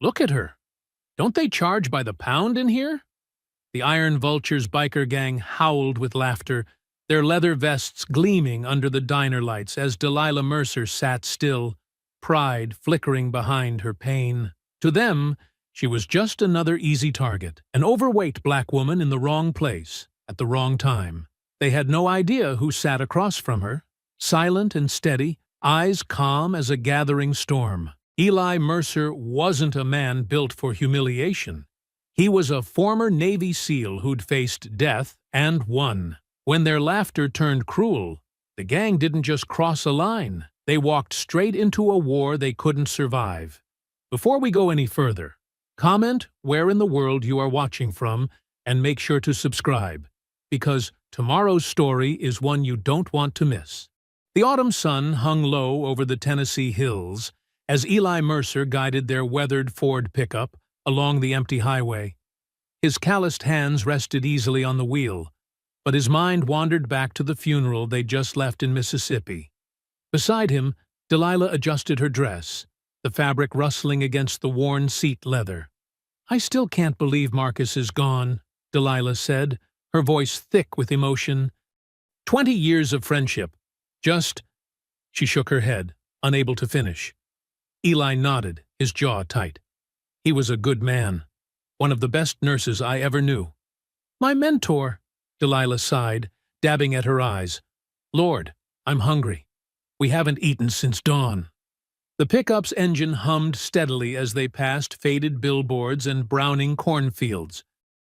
Look at her. Don't they charge by the pound in here? The Iron Vulture's biker gang howled with laughter, their leather vests gleaming under the diner lights as Delilah Mercer sat still, pride flickering behind her pain. To them, she was just another easy target, an overweight black woman in the wrong place, at the wrong time. They had no idea who sat across from her, silent and steady, eyes calm as a gathering storm. Eli Mercer wasn't a man built for humiliation. He was a former Navy SEAL who'd faced death and won. When their laughter turned cruel, the gang didn't just cross a line. They walked straight into a war they couldn't survive. Before we go any further, comment where in the world you are watching from and make sure to subscribe, because tomorrow's story is one you don't want to miss. The autumn sun hung low over the Tennessee hills as Eli Mercer guided their weathered Ford pickup along the empty highway. His calloused hands rested easily on the wheel, but his mind wandered back to the funeral they'd just left in Mississippi. Beside him, Delilah adjusted her dress, the fabric rustling against the worn seat leather. "I still can't believe Marcus is gone," Delilah said, her voice thick with emotion. 20 years of friendship. Just— She shook her head, unable to finish. Eli nodded, his jaw tight. He was a good man, one of the best nurses I ever knew. "My mentor," Delilah sighed, dabbing at her eyes. "Lord, I'm hungry. We haven't eaten since dawn." The pickup's engine hummed steadily as they passed faded billboards and browning cornfields.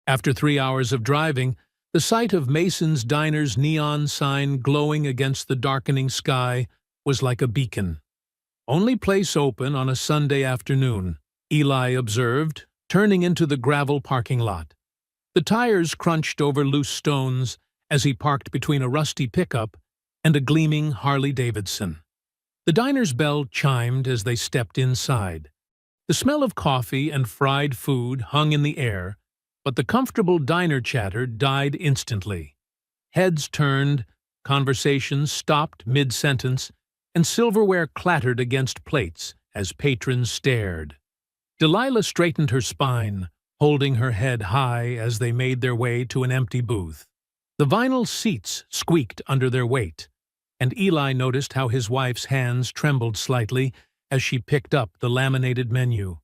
After 3 hours of driving, the sight of Mason's Diner's neon sign glowing against the darkening sky was like a beacon. "Only place open on a Sunday afternoon," Eli observed, turning into the gravel parking lot. The tires crunched over loose stones as he parked between a rusty pickup and a gleaming Harley-Davidson. The diner's bell chimed as they stepped inside. The smell of coffee and fried food hung in the air, but the comfortable diner chatter died instantly. Heads turned, conversations stopped mid-sentence, and silverware clattered against plates as patrons stared. Delilah straightened her spine, holding her head high as they made their way to an empty booth. The vinyl seats squeaked under their weight, and Eli noticed how his wife's hands trembled slightly as she picked up the laminated menu.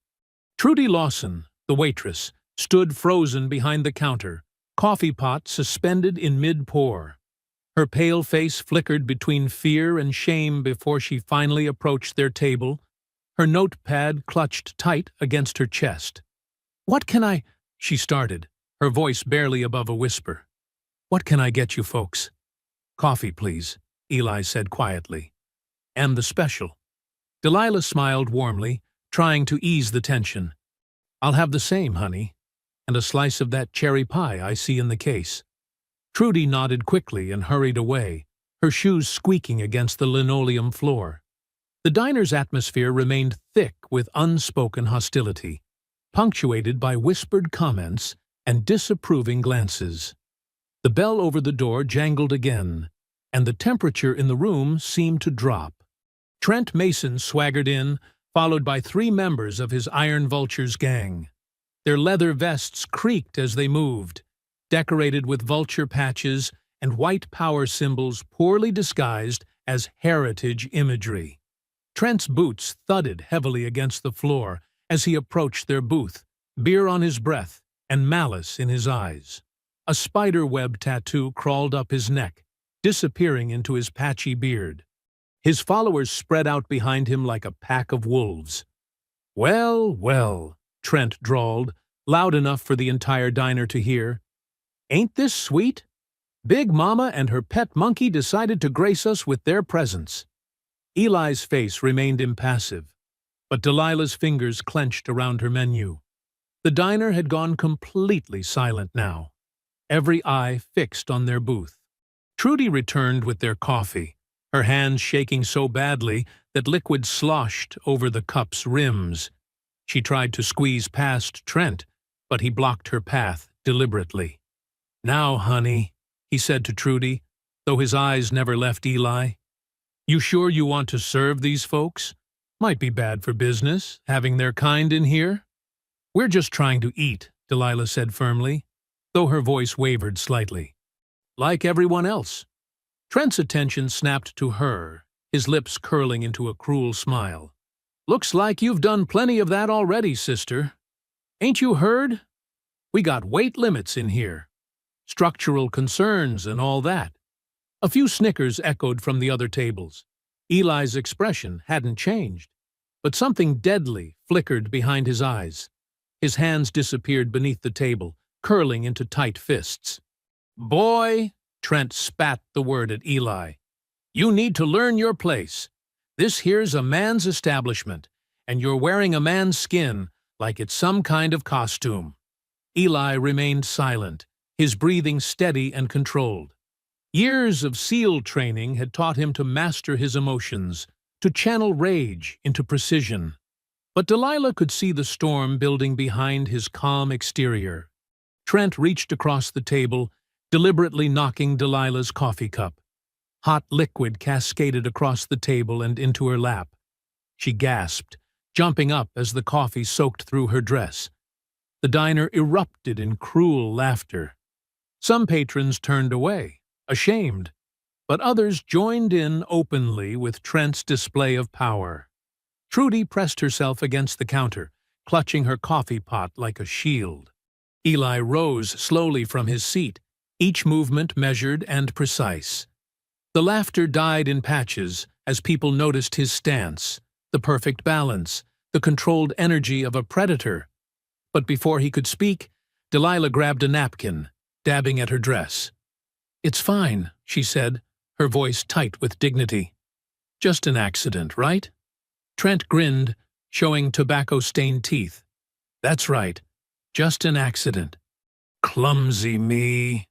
Trudy Lawson, the waitress, stood frozen behind the counter, coffee pot suspended in mid-pour. Her pale face flickered between fear and shame before she finally approached their table, her notepad clutched tight against her chest. "What can I—" she started, her voice barely above a whisper. "What can I get you folks?" "Coffee, please," Eli said quietly. "And the special." Delilah smiled warmly, trying to ease the tension. "I'll have the same, honey, and a slice of that cherry pie I see in the case." Trudy nodded quickly and hurried away, her shoes squeaking against the linoleum floor. The diner's atmosphere remained thick with unspoken hostility, punctuated by whispered comments and disapproving glances. The bell over the door jangled again, and the temperature in the room seemed to drop. Trent Mason swaggered in, followed by 3 members of his Iron Vulture's gang. Their leather vests creaked as they moved, decorated with vulture patches and white power symbols poorly disguised as heritage imagery. Trent's boots thudded heavily against the floor as he approached their booth, beer on his breath and malice in his eyes. A spider-web tattoo crawled up his neck, disappearing into his patchy beard. His followers spread out behind him like a pack of wolves. "Well, well," Trent drawled, loud enough for the entire diner to hear. "Ain't this sweet? Big Mama and her pet monkey decided to grace us with their presence." Eli's face remained impassive, but Delilah's fingers clenched around her menu. The diner had gone completely silent now, every eye fixed on their booth. Trudy returned with their coffee, her hands shaking so badly that liquid sloshed over the cup's rims. She tried to squeeze past Trent, but he blocked her path deliberately. "Now, honey," he said to Trudy, though his eyes never left Eli. "You sure you want to serve these folks? Might be bad for business, having their kind in here." "We're just trying to eat," Delilah said firmly, though her voice wavered slightly. "Like everyone else." Trent's attention snapped to her, his lips curling into a cruel smile. "Looks like you've done plenty of that already, sister. Ain't you heard? We got weight limits in here. Structural concerns and all that." A few snickers echoed from the other tables. Eli's expression hadn't changed, but something deadly flickered behind his eyes. His hands disappeared beneath the table, curling into tight fists. "Boy," Trent spat the word at Eli, "you need to learn your place. This here's a man's establishment, and you're wearing a man's skin like it's some kind of costume." Eli remained silent, his breathing steady and controlled. Years of SEAL training had taught him to master his emotions, to channel rage into precision. But Delilah could see the storm building behind his calm exterior. Trent reached across the table, deliberately knocking Delilah's coffee cup. Hot liquid cascaded across the table and into her lap. She gasped, jumping up as the coffee soaked through her dress. The diner erupted in cruel laughter. Some patrons turned away, ashamed, but others joined in openly with Trent's display of power. Trudy pressed herself against the counter, clutching her coffee pot like a shield. Eli rose slowly from his seat, each movement measured and precise. The laughter died in patches as people noticed his stance, the perfect balance, the controlled energy of a predator. But before he could speak, Delilah grabbed a napkin, dabbing at her dress. "It's fine," she said, her voice tight with dignity. "Just an accident, right?" Trent grinned, showing tobacco-stained teeth. "That's right. Just an accident." "Clumsy me."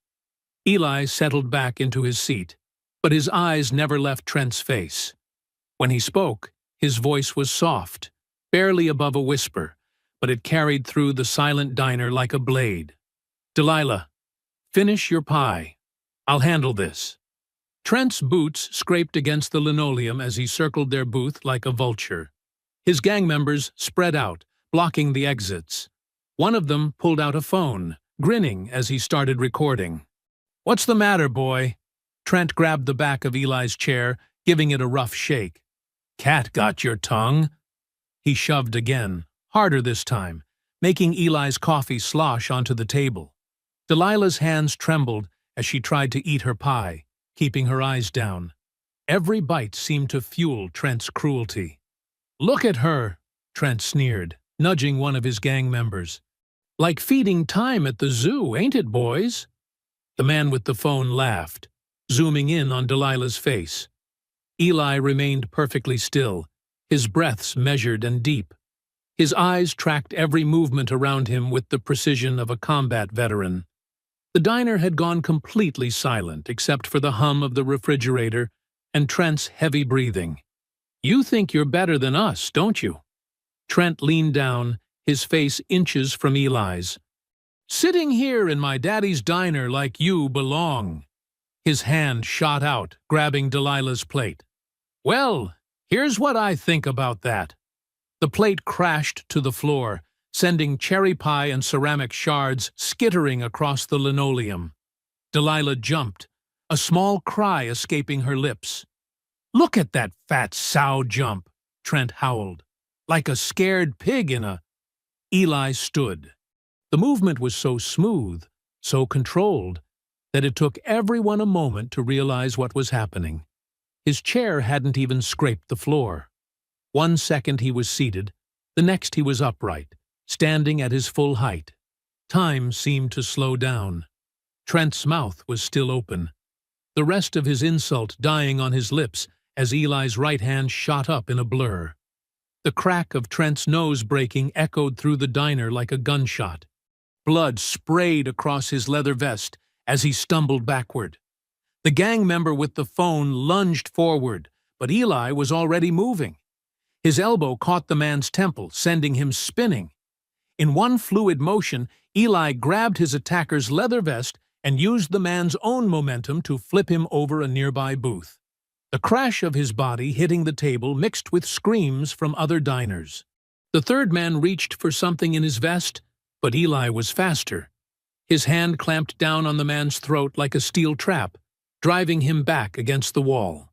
Eli settled back into his seat, but his eyes never left Trent's face. When he spoke, his voice was soft, barely above a whisper, but it carried through the silent diner like a blade. "Delilah, finish your pie. I'll handle this." Trent's boots scraped against the linoleum as he circled their booth like a vulture. His gang members spread out, blocking the exits. One of them pulled out a phone, grinning as he started recording. "What's the matter, boy?" Trent grabbed the back of Eli's chair, giving it a rough shake. "Cat got your tongue." He shoved again, harder this time, making Eli's coffee slosh onto the table. Delilah's hands trembled as she tried to eat her pie, keeping her eyes down. Every bite seemed to fuel Trent's cruelty. "Look at her," Trent sneered, nudging one of his gang members. "Like feeding time at the zoo, ain't it, boys?" The man with the phone laughed, zooming in on Delilah's face. Eli remained perfectly still, his breaths measured and deep. His eyes tracked every movement around him with the precision of a combat veteran. The diner had gone completely silent except for the hum of the refrigerator and Trent's heavy breathing. "You think you're better than us, don't you?" Trent leaned down, his face inches from Eli's. "Sitting here in my daddy's diner like you belong." His hand shot out, grabbing Delilah's plate. "Well, here's what I think about that." The plate crashed to the floor, sending cherry pie and ceramic shards skittering across the linoleum. Delilah jumped, a small cry escaping her lips. "Look at that fat sow jump," Trent howled. "Like a scared pig in a—" Eli stood. The movement was so smooth, so controlled, that it took everyone a moment to realize what was happening. His chair hadn't even scraped the floor. 1 second he was seated, the next he was upright, standing at his full height. Time seemed to slow down. Trent's mouth was still open, the rest of his insult dying on his lips as Eli's right hand shot up in a blur. The crack of Trent's nose breaking echoed through the diner like a gunshot. Blood sprayed across his leather vest as he stumbled backward. The gang member with the phone lunged forward, but Eli was already moving. His elbow caught the man's temple, sending him spinning. In one fluid motion, Eli grabbed his attacker's leather vest and used the man's own momentum to flip him over a nearby booth. The crash of his body hitting the table mixed with screams from other diners. The third man reached for something in his vest, but Eli was faster. His hand clamped down on the man's throat like a steel trap, driving him back against the wall.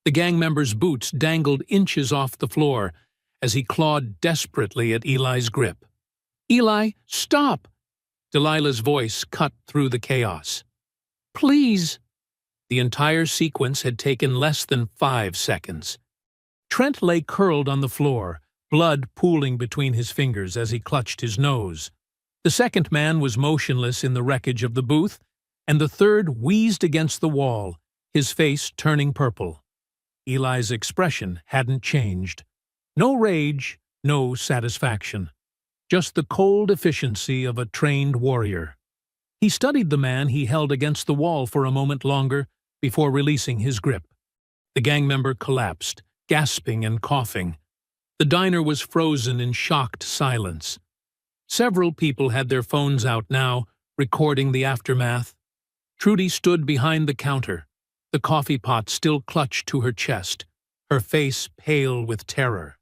The gang member's boots dangled inches off the floor as he clawed desperately at Eli's grip. "Eli, stop!" Delilah's voice cut through the chaos. "Please!" The entire sequence had taken less than 5 seconds. Trent lay curled on the floor, blood pooling between his fingers as he clutched his nose. The second man was motionless in the wreckage of the booth, and the third wheezed against the wall, his face turning purple. Eli's expression hadn't changed. No rage, no satisfaction. Just the cold efficiency of a trained warrior. He studied the man he held against the wall for a moment longer before releasing his grip. The gang member collapsed, gasping and coughing. The diner was frozen in shocked silence. Several people had their phones out now, recording the aftermath. Trudy stood behind the counter, the coffee pot still clutched to her chest, her face pale with terror.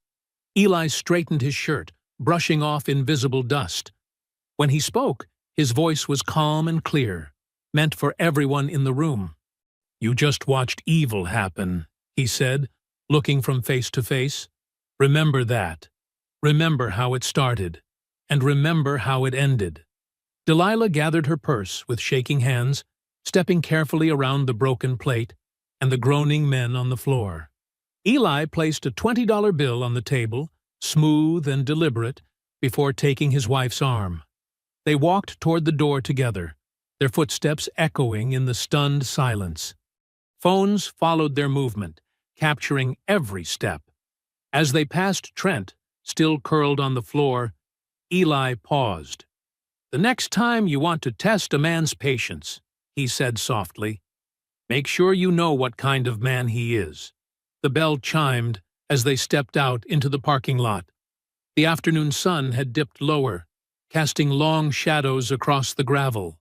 Eli straightened his shirt, brushing off invisible dust. When he spoke, his voice was calm and clear, meant for everyone in the room. "You just watched evil happen," he said, looking from face to face. "Remember that. Remember how it started. And remember how it ended." Delilah gathered her purse with shaking hands, stepping carefully around the broken plate and the groaning men on the floor. Eli placed a $20 bill on the table, smooth and deliberate, before taking his wife's arm. They walked toward the door together, their footsteps echoing in the stunned silence. Phones followed their movement, capturing every step. As they passed Trent, still curled on the floor, Eli paused. "The next time you want to test a man's patience," he said softly, "make sure you know what kind of man he is." The bell chimed as they stepped out into the parking lot. The afternoon sun had dipped lower, casting long shadows across the gravel.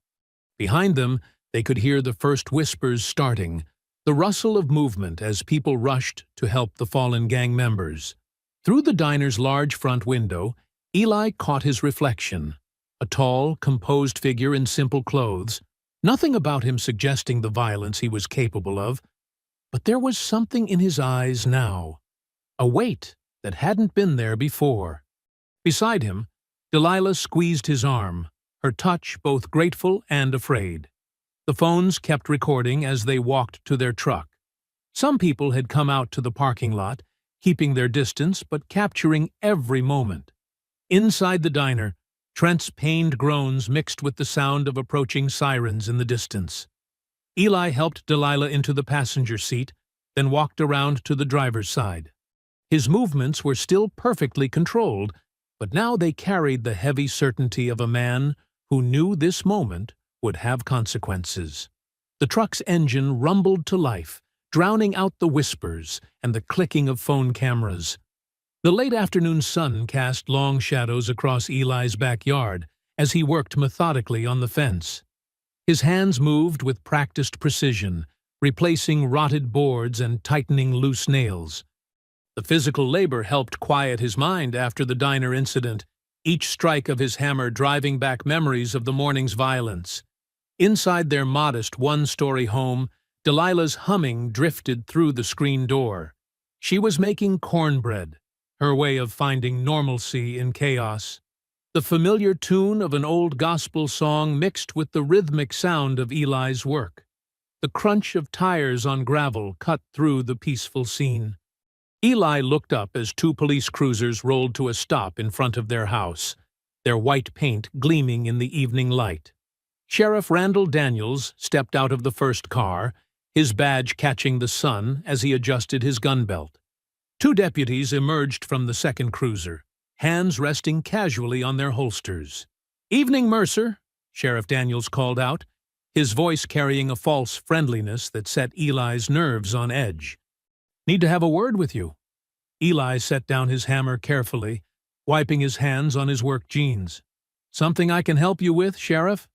Behind them, they could hear the first whispers starting, the rustle of movement as people rushed to help the fallen gang members. Through the diner's large front window, Eli caught his reflection, a tall, composed figure in simple clothes, nothing about him suggesting the violence he was capable of, but there was something in his eyes now, a weight that hadn't been there before. Beside him, Delilah squeezed his arm, her touch both grateful and afraid. The phones kept recording as they walked to their truck. Some people had come out to the parking lot, keeping their distance but capturing every moment. Inside the diner, Trent's pained groans mixed with the sound of approaching sirens in the distance. Eli helped Delilah into the passenger seat, then walked around to the driver's side. His movements were still perfectly controlled, but now they carried the heavy certainty of a man who knew this moment would have consequences. The truck's engine rumbled to life, drowning out the whispers and the clicking of phone cameras. The late afternoon sun cast long shadows across Eli's backyard as he worked methodically on the fence. His hands moved with practiced precision, replacing rotted boards and tightening loose nails. The physical labor helped quiet his mind after the diner incident, each strike of his hammer driving back memories of the morning's violence. Inside their modest one-story home, Delilah's humming drifted through the screen door. She was making cornbread, her way of finding normalcy in chaos. The familiar tune of an old gospel song mixed with the rhythmic sound of Eli's work. The crunch of tires on gravel cut through the peaceful scene. Eli looked up as 2 police cruisers rolled to a stop in front of their house, their white paint gleaming in the evening light. Sheriff Randall Daniels stepped out of the first car, his badge catching the sun as he adjusted his gun belt. 2 deputies emerged from the second cruiser, hands resting casually on their holsters. "Evening, Mercer," Sheriff Daniels called out, his voice carrying a false friendliness that set Eli's nerves on edge. "Need to have a word with you." Eli set down his hammer carefully, wiping his hands on his work jeans. "Something I can help you with, Sheriff?"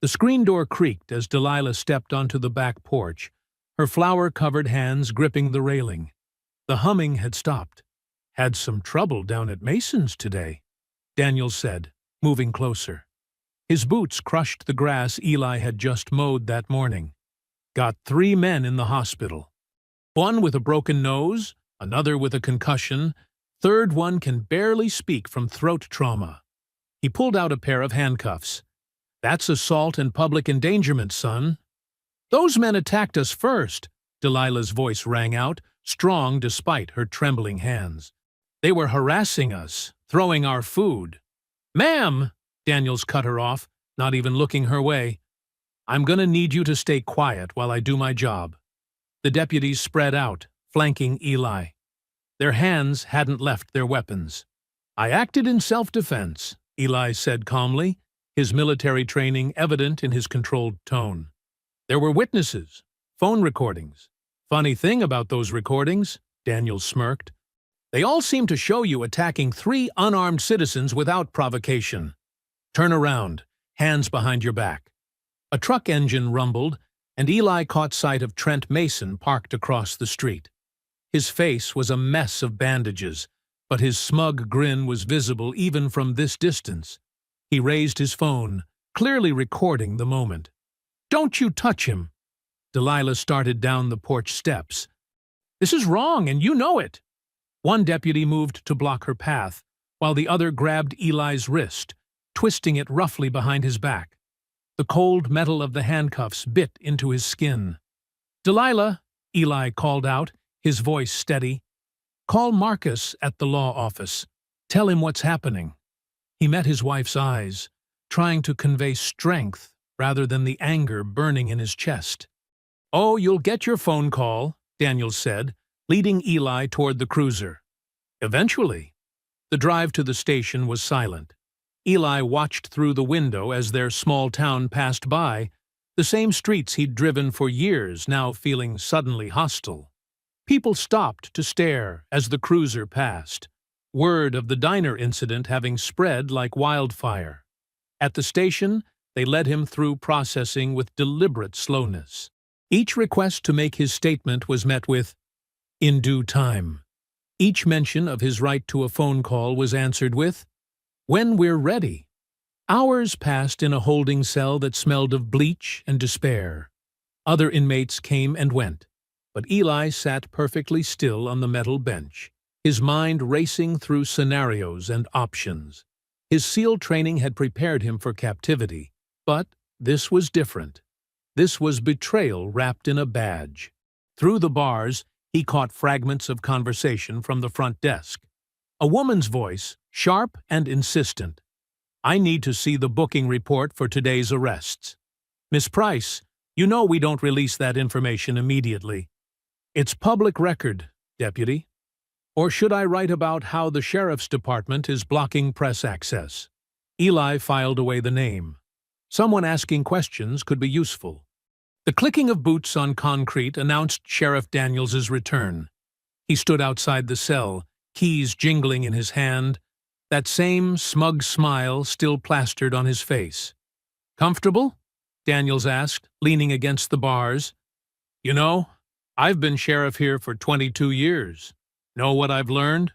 The screen door creaked as Delilah stepped onto the back porch, her flour-covered hands gripping the railing. The humming had stopped. Had some trouble down at Mason's today, Daniel said, moving closer. His boots crushed the grass Eli had just mowed that morning. Got 3 men in the hospital. One with a broken nose, another with a concussion, third one can barely speak from throat trauma. He pulled out a pair of handcuffs. That's assault and public endangerment, son. Those men attacked us first, Delilah's voice rang out, strong despite her trembling hands. They were harassing us, throwing our food. Ma'am, Daniels cut her off, not even looking her way. I'm gonna need you to stay quiet while I do my job. The deputies spread out, flanking Eli. Their hands hadn't left their weapons. I acted in self-defense, Eli said calmly, his military training evident in his controlled tone. There were witnesses, phone recordings. Funny thing about those recordings, Daniels smirked. They all seem to show you attacking 3 unarmed citizens without provocation. Turn around, hands behind your back. A truck engine rumbled, and Eli caught sight of Trent Mason parked across the street. His face was a mess of bandages, but his smug grin was visible even from this distance. He raised his phone, clearly recording the moment. Don't you touch him! Delilah started down the porch steps. This is wrong, and you know it! One deputy moved to block her path, while the other grabbed Eli's wrist, twisting it roughly behind his back. The cold metal of the handcuffs bit into his skin. Delilah, Eli called out, his voice steady. Call Marcus at the law office. Tell him what's happening. He met his wife's eyes, trying to convey strength rather than the anger burning in his chest. Oh, you'll get your phone call, Daniels said, leading Eli toward the cruiser. Eventually. The drive to the station was silent. Eli watched through the window as their small town passed by, the same streets he'd driven for years now feeling suddenly hostile. People stopped to stare as the cruiser passed, word of the diner incident having spread like wildfire. At the station, they led him through processing with deliberate slowness. Each request to make his statement was met with, "In due time." Each mention of his right to a phone call was answered with, "When we're ready." Hours passed in a holding cell that smelled of bleach and despair. Other inmates came and went, but Eli sat perfectly still on the metal bench, his mind racing through scenarios and options. His SEAL training had prepared him for captivity, but this was different. This was betrayal wrapped in a badge. Through the bars, he caught fragments of conversation from the front desk. A woman's voice, sharp and insistent. "I need to see the booking report for today's arrests. Miss Price, you know we don't release that information immediately. It's public record, Deputy. Or should I write about how the Sheriff's Department is blocking press access?" Eli filed away the name. Someone asking questions could be useful. The clicking of boots on concrete announced Sheriff Daniels's return. He stood outside the cell, keys jingling in his hand, that same smug smile still plastered on his face. "Comfortable?" Daniels asked, leaning against the bars. "You know, I've been sheriff here for 22 years. Know what I've learned?"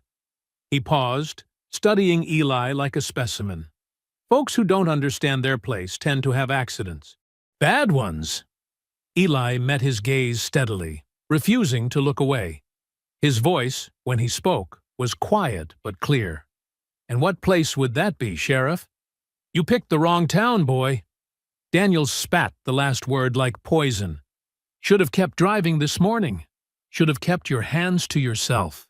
He paused, studying Eli like a specimen. Folks who don't understand their place tend to have accidents. Bad ones. Eli met his gaze steadily, refusing to look away. His voice, when he spoke, was quiet but clear. "And what place would that be, Sheriff?" "You picked the wrong town, boy." Daniels spat the last word like poison. "Should have kept driving this morning. Should have kept your hands to yourself.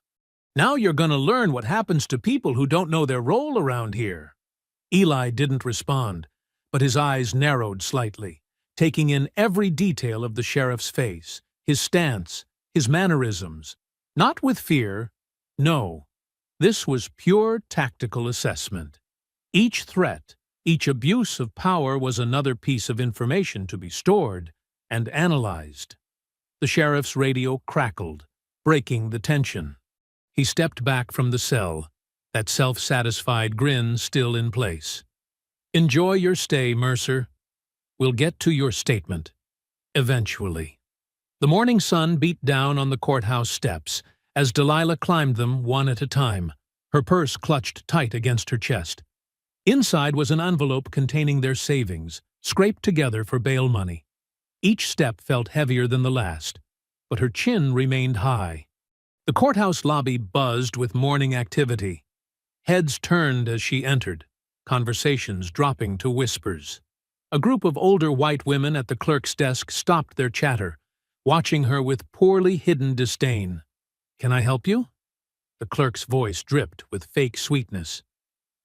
Now you're gonna learn what happens to people who don't know their role around here." Eli didn't respond, but his eyes narrowed slightly, taking in every detail of the sheriff's face, his stance, his mannerisms. Not with fear. No. This was pure tactical assessment. Each threat, each abuse of power was another piece of information to be stored and analyzed. The sheriff's radio crackled, breaking the tension. He stepped back from the cell, that self-satisfied grin still in place. "Enjoy your stay, Mercer. We'll get to your statement. Eventually." The morning sun beat down on the courthouse steps, as Delilah climbed them one at a time, her purse clutched tight against her chest. Inside was an envelope containing their savings, scraped together for bail money. Each step felt heavier than the last, but her chin remained high. The courthouse lobby buzzed with morning activity. Heads turned as she entered, conversations dropping to whispers. A group of older white women at the clerk's desk stopped their chatter, watching her with poorly hidden disdain. "Can I help you?" The clerk's voice dripped with fake sweetness.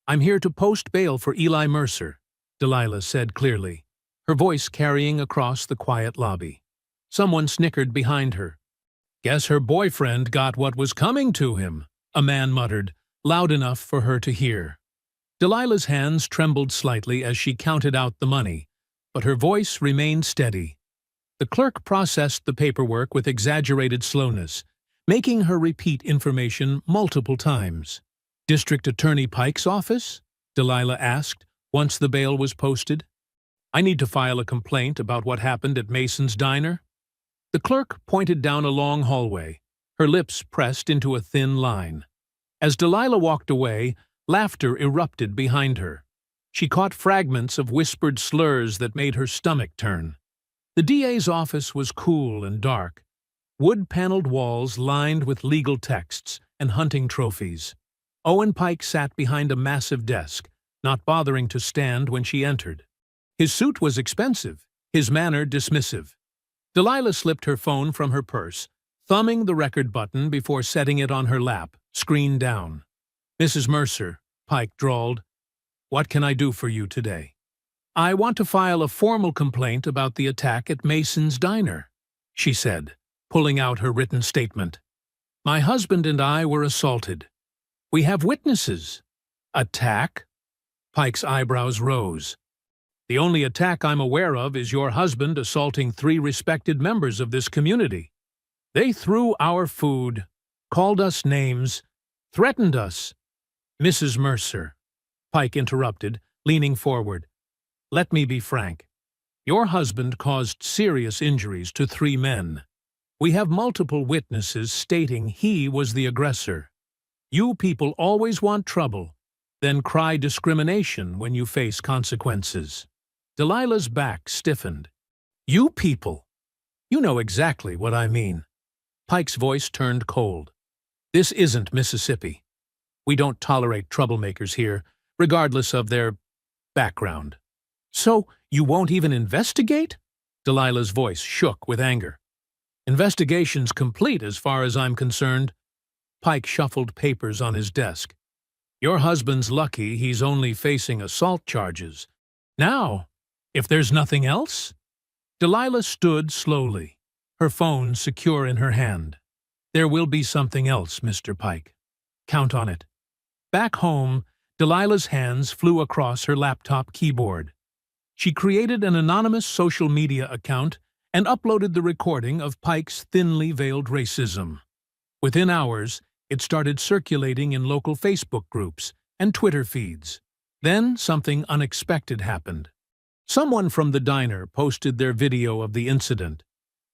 "I'm here to post bail for Eli Mercer," Delilah said clearly, her voice carrying across the quiet lobby. Someone snickered behind her. "Guess her boyfriend got what was coming to him," a man muttered, loud enough for her to hear. Delilah's hands trembled slightly as she counted out the money, but her voice remained steady. The clerk processed the paperwork with exaggerated slowness, making her repeat information multiple times. "District Attorney Pike's office?" Delilah asked, once the bail was posted. "I need to file a complaint about what happened at Mason's Diner." The clerk pointed down a long hallway, her lips pressed into a thin line. As Delilah walked away, laughter erupted behind her. She caught fragments of whispered slurs that made her stomach turn. The DA's office was cool and dark, wood-paneled walls lined with legal texts and hunting trophies. Owen Pike sat behind a massive desk, not bothering to stand when she entered. His suit was expensive, his manner dismissive. Delilah slipped her phone from her purse, thumbing the record button before setting it on her lap, screen down. "Mrs. Mercer," Pike drawled, "what can I do for you today?" "I want to file a formal complaint about the attack at Mason's Diner," she said, pulling out her written statement. "My husband and I were assaulted. We have witnesses." "Attack?" Pike's eyebrows rose. "The only attack I'm aware of is your husband assaulting 3 respected members of this community. They threw our food, called us names, threatened us." "Mrs. Mercer," Pike interrupted, leaning forward, "let me be frank. Your husband caused serious injuries to 3 men. We have multiple witnesses stating he was the aggressor. You people always want trouble, then cry discrimination when you face consequences." Delilah's back stiffened. "You people! You know exactly what I mean." Pike's voice turned cold. "This isn't Mississippi. We don't tolerate troublemakers here, regardless of their background." "So you won't even investigate?" Delilah's voice shook with anger. "Investigation's complete as far as I'm concerned." Pike shuffled papers on his desk. "Your husband's lucky he's only facing assault charges. Now, if there's nothing else?" Delilah stood slowly, her phone secure in her hand. "There will be something else, Mr. Pike. Count on it." Back home, Delilah's hands flew across her laptop keyboard. She created an anonymous social media account and uploaded the recording of Pike's thinly veiled racism. Within hours, it started circulating in local Facebook groups and Twitter feeds. Then something unexpected happened. Someone from the diner posted their video of the incident,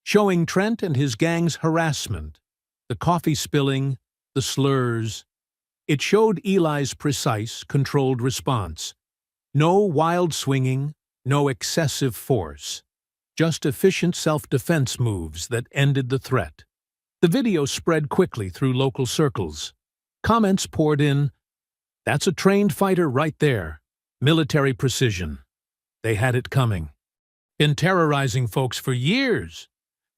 showing Trent and his gang's harassment, the coffee spilling, the slurs. It showed Eli's precise, controlled response. No wild swinging, no excessive force. Just efficient self-defense moves that ended the threat. The video spread quickly through local circles. Comments poured in, "That's a trained fighter right there. Military precision. They had it coming. Been terrorizing folks for years.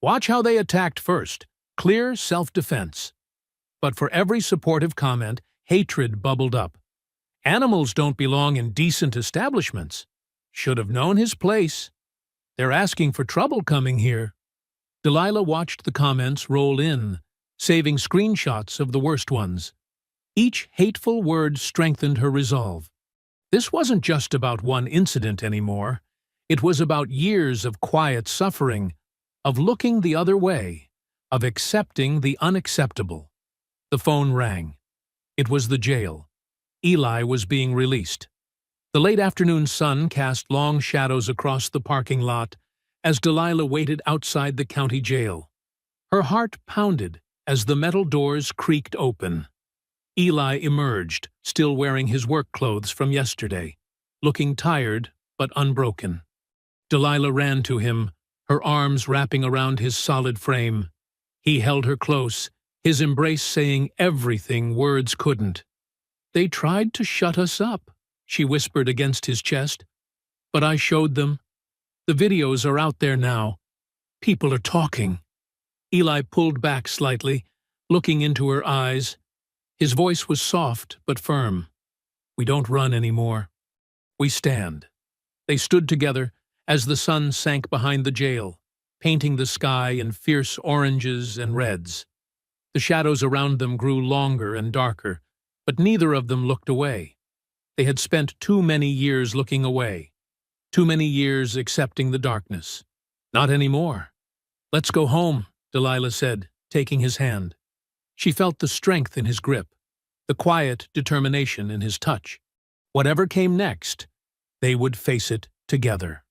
Watch how they attacked first. Clear self-defense." But for every supportive comment, hatred bubbled up. "Animals don't belong in decent establishments. Should have known his place. They're asking for trouble coming here." Delilah watched the comments roll in, saving screenshots of the worst ones. Each hateful word strengthened her resolve. This wasn't just about one incident anymore. It was about years of quiet suffering, of looking the other way, of accepting the unacceptable. The phone rang. It was the jail. Eli was being released. The late afternoon sun cast long shadows across the parking lot as Delilah waited outside the county jail. Her heart pounded As the metal doors creaked open, Eli emerged, still wearing his work clothes from yesterday, looking tired but unbroken. Delilah ran to him, her arms wrapping around his solid frame. He held her close, his embrace saying everything words couldn't. "They tried to shut us up," she whispered against his chest. "But I showed them. The videos are out there now. People are talking." Eli pulled back slightly, looking into her eyes. His voice was soft but firm. "We don't run anymore. We stand." They stood together as the sun sank behind the jail, painting the sky in fierce oranges and reds. The shadows around them grew longer and darker, but neither of them looked away. They had spent too many years looking away, too many years accepting the darkness. "Not anymore." "Let's go home," Delilah said, taking his hand. She felt the strength in his grip, the quiet determination in his touch. Whatever came next, they would face it together.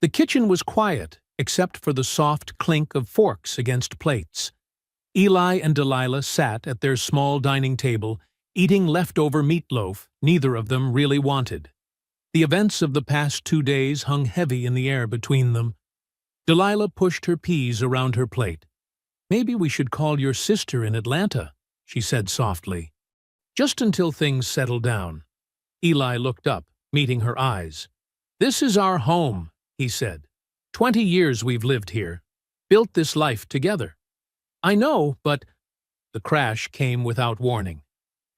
The kitchen was quiet, except for the soft clink of forks against plates. Eli and Delilah sat at their small dining table, eating leftover meatloaf neither of them really wanted. The events of the past 2 days hung heavy in the air between them. Delilah pushed her peas around her plate. "Maybe we should call your sister in Atlanta," she said softly. "Just until things settle down." Eli looked up, meeting her eyes. "This is our home," he said. 20 years we've lived here, built this life together." "I know, but—" The crash came without warning.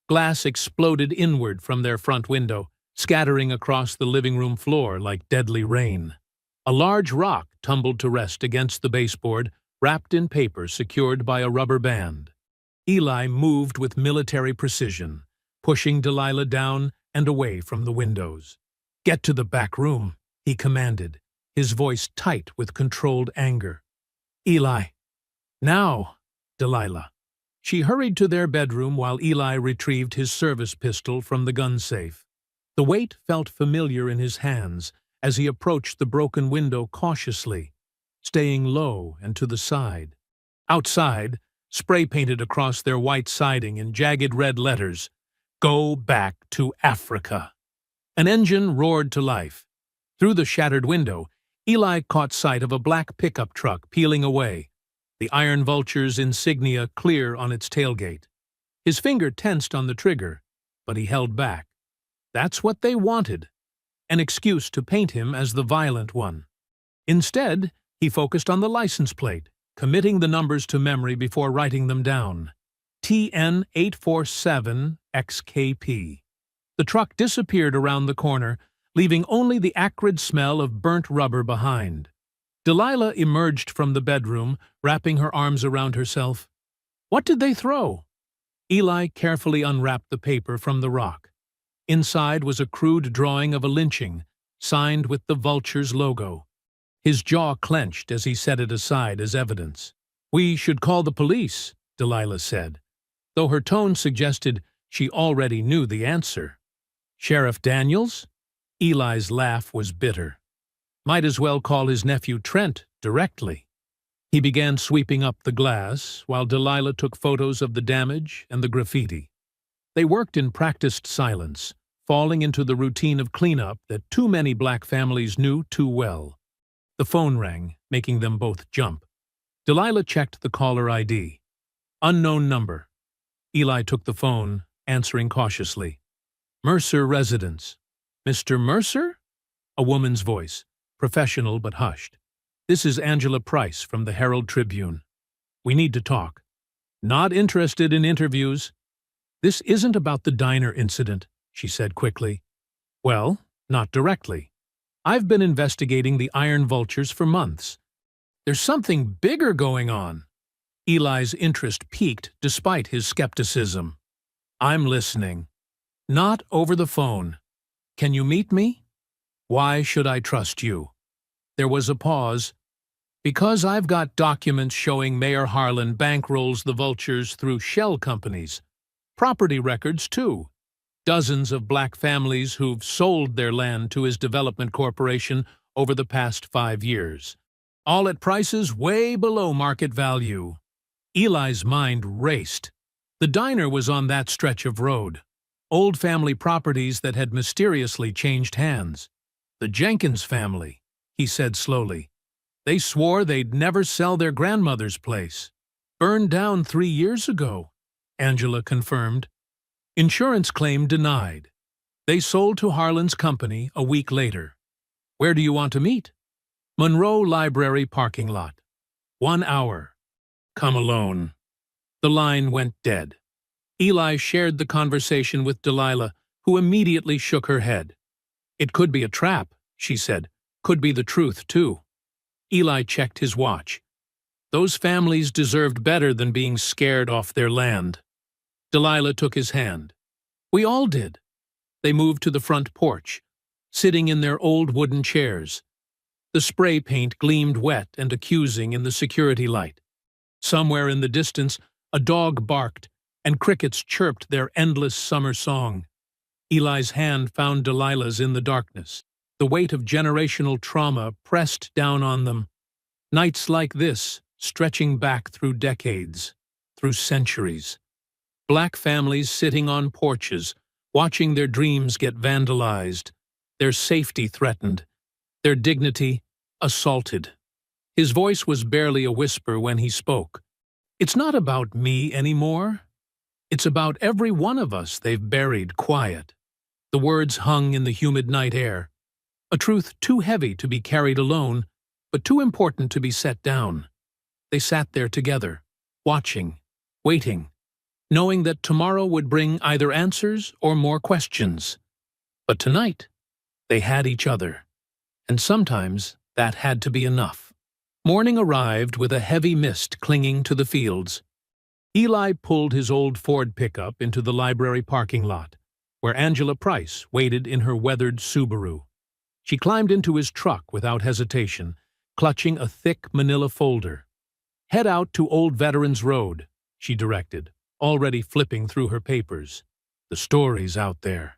Glass exploded inward from their front window, scattering across the living room floor like deadly rain. A large rock tumbled to rest against the baseboard, wrapped in paper secured by a rubber band. Eli moved with military precision, pushing Delilah down and away from the windows. "Get to the back room," he commanded, his voice tight with controlled anger. "Eli." "Now, Delilah." She hurried to their bedroom while Eli retrieved his service pistol from the gun safe. The weight felt familiar in his hands as he approached the broken window cautiously, staying low and to the side. Outside, spray painted across their white siding in jagged red letters, "Go back to Africa." An engine roared to life. Through the shattered window, Eli caught sight of a black pickup truck peeling away, the Iron Vulture's insignia clear on its tailgate. His finger tensed on the trigger, but he held back. That's what they wanted, an excuse to paint him as the violent one. Instead, he focused on the license plate, committing the numbers to memory before writing them down. TN 847XKP. The truck disappeared around the corner, leaving only the acrid smell of burnt rubber behind. Delilah emerged from the bedroom, wrapping her arms around herself. "What did they throw?" Eli carefully unwrapped the paper from the rock. Inside was a crude drawing of a lynching, signed with the Vulture's logo. His jaw clenched as he set it aside as evidence. "We should call the police," Delilah said, though her tone suggested she already knew the answer. "Sheriff Daniels?" Eli's laugh was bitter. Might as well call his nephew Trent directly. He began sweeping up the glass, while Delilah took photos of the damage and the graffiti. They worked in practiced silence, falling into the routine of cleanup that too many black families knew too well. The phone rang, making them both jump. Delilah checked the caller ID. "Unknown number." Eli took the phone, answering cautiously. "Mercer residence." "Mr. Mercer?" A woman's voice, professional but hushed. "This is Angela Price from the Herald Tribune. We need to talk." "Not interested in interviews." "This isn't about the diner incident," she said quickly. "Well, not directly. I've been investigating the Iron Vultures for months. There's something bigger going on." Eli's interest peaked despite his skepticism. "I'm listening." "Not over the phone. Can you meet me?" "Why should I trust you?" There was a pause. "Because I've got documents showing Mayor Harlan bankrolls the Vultures through shell companies. Property records, too. Dozens of black families who've sold their land to his development corporation over the past 5 years. All at prices way below market value." Eli's mind raced. The diner was on that stretch of road. Old family properties that had mysteriously changed hands. The Jenkins family, he said slowly. They swore they'd never sell their grandmother's place. Burned down 3 years ago, Angela confirmed. Insurance claim denied. They sold to Harlan's company a week later. Where do you want to meet? Monroe Library parking lot. 1 hour. Come alone. The line went dead. Eli shared the conversation with Delilah, who immediately shook her head. It could be a trap, she said. Could be the truth, too. Eli checked his watch. Those families deserved better than being scared off their land. Delilah took his hand. We all did. They moved to the front porch, sitting in their old wooden chairs. The spray paint gleamed wet and accusing in the security light. Somewhere in the distance, a dog barked, and crickets chirped their endless summer song. Eli's hand found Delilah's in the darkness. The weight of generational trauma pressed down on them. Nights like this, stretching back through decades, through centuries. Black families sitting on porches, watching their dreams get vandalized, their safety threatened, their dignity assaulted. His voice was barely a whisper when he spoke. It's not about me anymore. It's about every one of us they've buried quiet. The words hung in the humid night air. A truth too heavy to be carried alone, but too important to be set down. They sat there together, watching, waiting, knowing that tomorrow would bring either answers or more questions. But tonight, they had each other, and sometimes that had to be enough. Morning arrived with a heavy mist clinging to the fields. Eli pulled his old Ford pickup into the library parking lot, where Angela Price waited in her weathered Subaru. She climbed into his truck without hesitation, clutching a thick manila folder. Head out to Old Veterans Road, she directed, already flipping through her papers. The story's out there.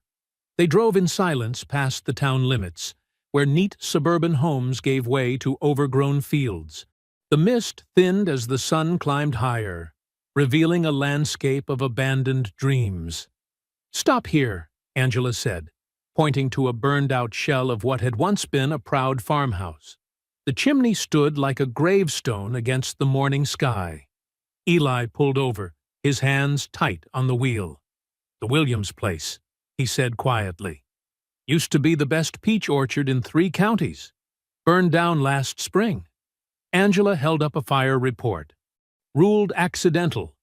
They drove in silence past the town limits, where neat suburban homes gave way to overgrown fields. The mist thinned as the sun climbed higher, revealing a landscape of abandoned dreams. Stop here, Angela said, pointing to a burned-out shell of what had once been a proud farmhouse. The chimney stood like a gravestone against the morning sky. Eli pulled over, his hands tight on the wheel. The Williams place, he said quietly. Used to be the best peach orchard in 3 counties. Burned down last spring. Angela held up a fire report. Ruled accidental.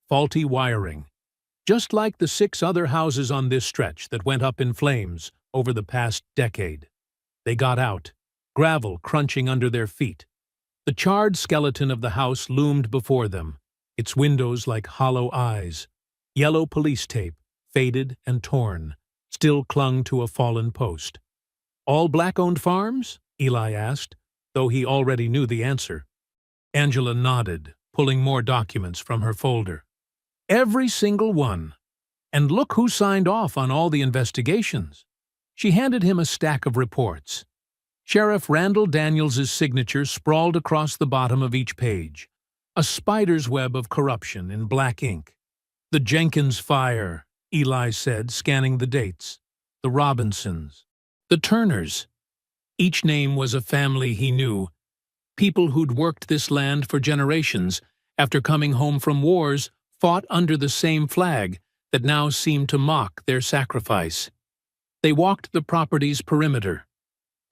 Faulty wiring. Just like the 6 other houses on this stretch that went up in flames over the past decade. They got out, gravel crunching under their feet. The charred skeleton of the house loomed before them, its windows like hollow eyes. Yellow police tape, faded and torn, still clung to a fallen post. All black-owned farms? Eli asked, though he already knew the answer. Angela nodded, pulling more documents from her folder. Every single one. And look who signed off on all the investigations. She handed him a stack of reports. Sheriff Randall Daniels's signature sprawled across the bottom of each page. A spider's web of corruption in black ink. The Jenkins fire, Eli said, scanning the dates. The Robinsons. The Turners. Each name was a family he knew. People who'd worked this land for generations, after coming home from wars, fought under the same flag that now seemed to mock their sacrifice. They walked the property's perimeter.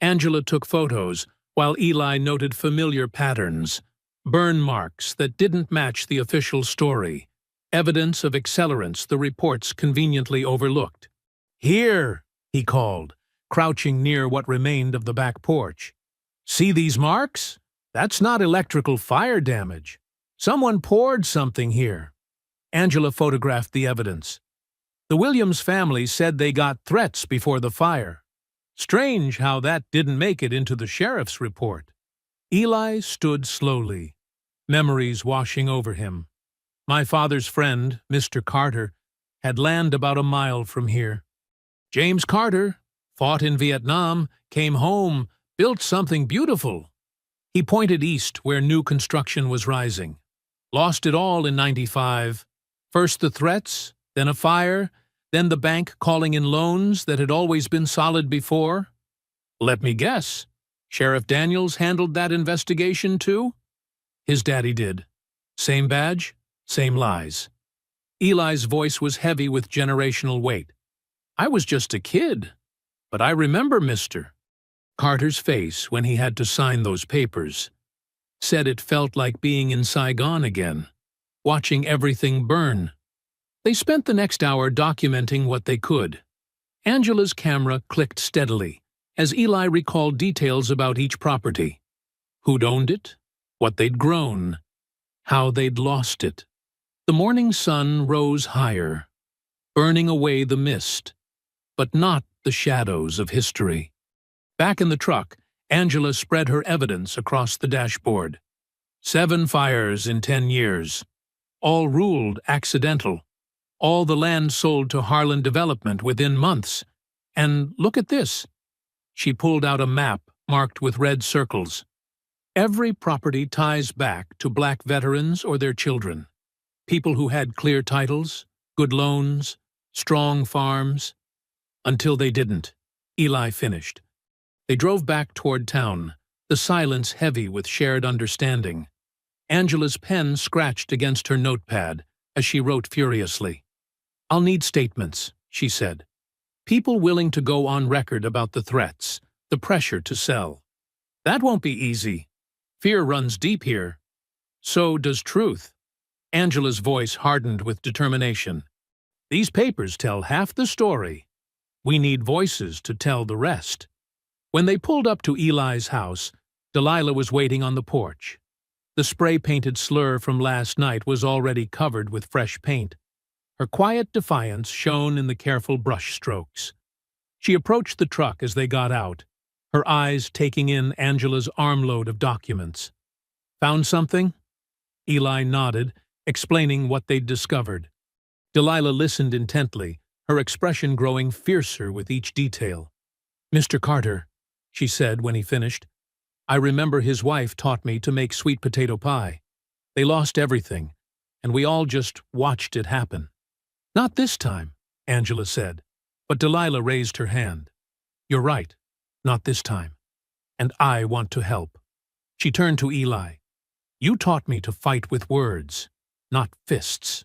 Angela took photos, while Eli noted familiar patterns, burn marks that didn't match the official story, evidence of accelerants the reports conveniently overlooked. Here, he called, crouching near what remained of the back porch. See these marks? That's not electrical fire damage. Someone poured something here. Angela photographed the evidence. The Williams family said they got threats before the fire. Strange how that didn't make it into the sheriff's report. Eli stood slowly, memories washing over him. My father's friend, Mr. Carter, had land about a mile from here. James Carter, fought in Vietnam, came home, built something beautiful. He pointed east where new construction was rising. Lost it all in '95. First the threats, then a fire, then the bank calling in loans that had always been solid before. Let me guess. Sheriff Daniels handled that investigation too? His daddy did. Same badge, same lies. Eli's voice was heavy with generational weight. I was just a kid, but I remember Mr. Carter's face when he had to sign those papers. Said it felt like being in Saigon again, watching everything burn. They spent the next hour documenting what they could. Angela's camera clicked steadily as Eli recalled details about each property. Who'd owned it, what they'd grown, how they'd lost it. The morning sun rose higher, burning away the mist, but not the shadows of history. Back in the truck, Angela spread her evidence across the dashboard. 7 fires in 10 years. All ruled accidental. All the land sold to Harlan Development within months. And look at this. She pulled out a map marked with red circles. Every property ties back to black veterans or their children. People who had clear titles, good loans, strong farms. Until they didn't. Eli finished. They drove back toward town, the silence heavy with shared understanding. Angela's pen scratched against her notepad as she wrote furiously. I'll need statements, she said. People willing to go on record about the threats, the pressure to sell. That won't be easy. Fear runs deep here. So does truth. Angela's voice hardened with determination. These papers tell half the story. We need voices to tell the rest. When they pulled up to Eli's house, Delilah was waiting on the porch. The spray-painted slur from last night was already covered with fresh paint. Her quiet defiance shone in the careful brush strokes. She approached the truck as they got out, her eyes taking in Angela's armload of documents. Found something? Eli nodded, explaining what they'd discovered. Delilah listened intently, her expression growing fiercer with each detail. Mr. Carter, she said when he finished, I remember his wife taught me to make sweet potato pie. They lost everything, and we all just watched it happen. Not this time, Angela said, but Delilah raised her hand. You're right, not this time. And I want to help. She turned to Eli. You taught me to fight with words, not fists.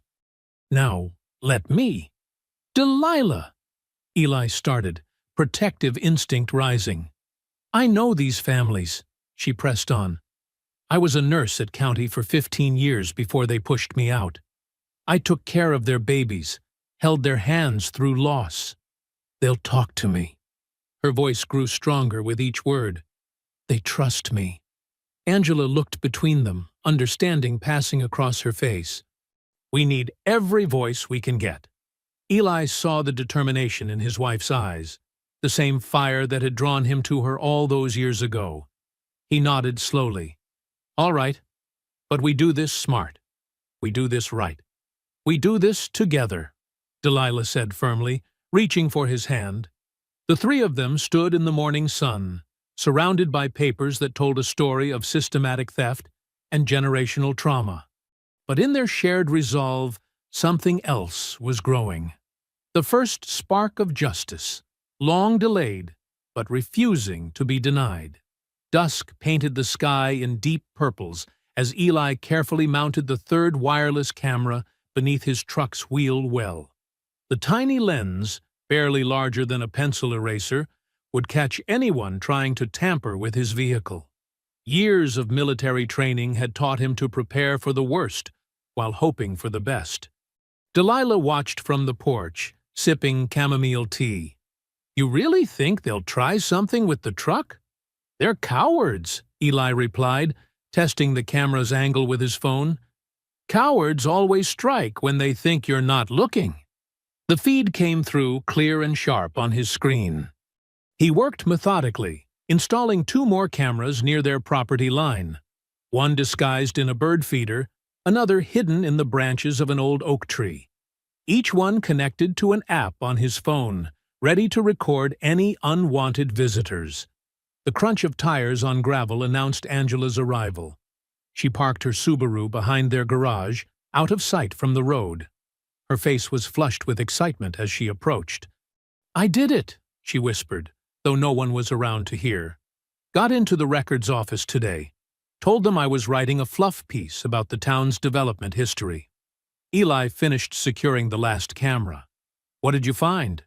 Now, let me. Delilah! Eli started, protective instinct rising. I know these families, she pressed on. I was a nurse at County for 15 years before they pushed me out. I took care of their babies, held their hands through loss. They'll talk to me. Her voice grew stronger with each word. They trust me. Angela looked between them, understanding passing across her face. We need every voice we can get. Eli saw the determination in his wife's eyes, the same fire that had drawn him to her all those years ago. He nodded slowly. All right, but we do this smart. We do this right. We do this together, Delilah said firmly, reaching for his hand. The three of them stood in the morning sun, surrounded by papers that told a story of systematic theft and generational trauma. But in their shared resolve, something else was growing. The first spark of justice, long delayed, but refusing to be denied. Dusk painted the sky in deep purples as Eli carefully mounted the third wireless camera beneath his truck's wheel well. The tiny lens, barely larger than a pencil eraser, would catch anyone trying to tamper with his vehicle. Years of military training had taught him to prepare for the worst while hoping for the best. Delilah watched from the porch, sipping chamomile tea. You really think they'll try something with the truck? They're cowards, Eli replied, testing the camera's angle with his phone. Cowards always strike when they think you're not looking. The feed came through clear and sharp on his screen. He worked methodically, installing 2 more cameras near their property line, one disguised in a bird feeder, another hidden in the branches of an old oak tree. Each one connected to an app on his phone, ready to record any unwanted visitors. The crunch of tires on gravel announced Angela's arrival. She parked her Subaru behind their garage, out of sight from the road. Her face was flushed with excitement as she approached. "I did it," she whispered, though no one was around to hear. "Got into the records office today. Told them I was writing a fluff piece about the town's development history." Eli finished securing the last camera. "What did you find?"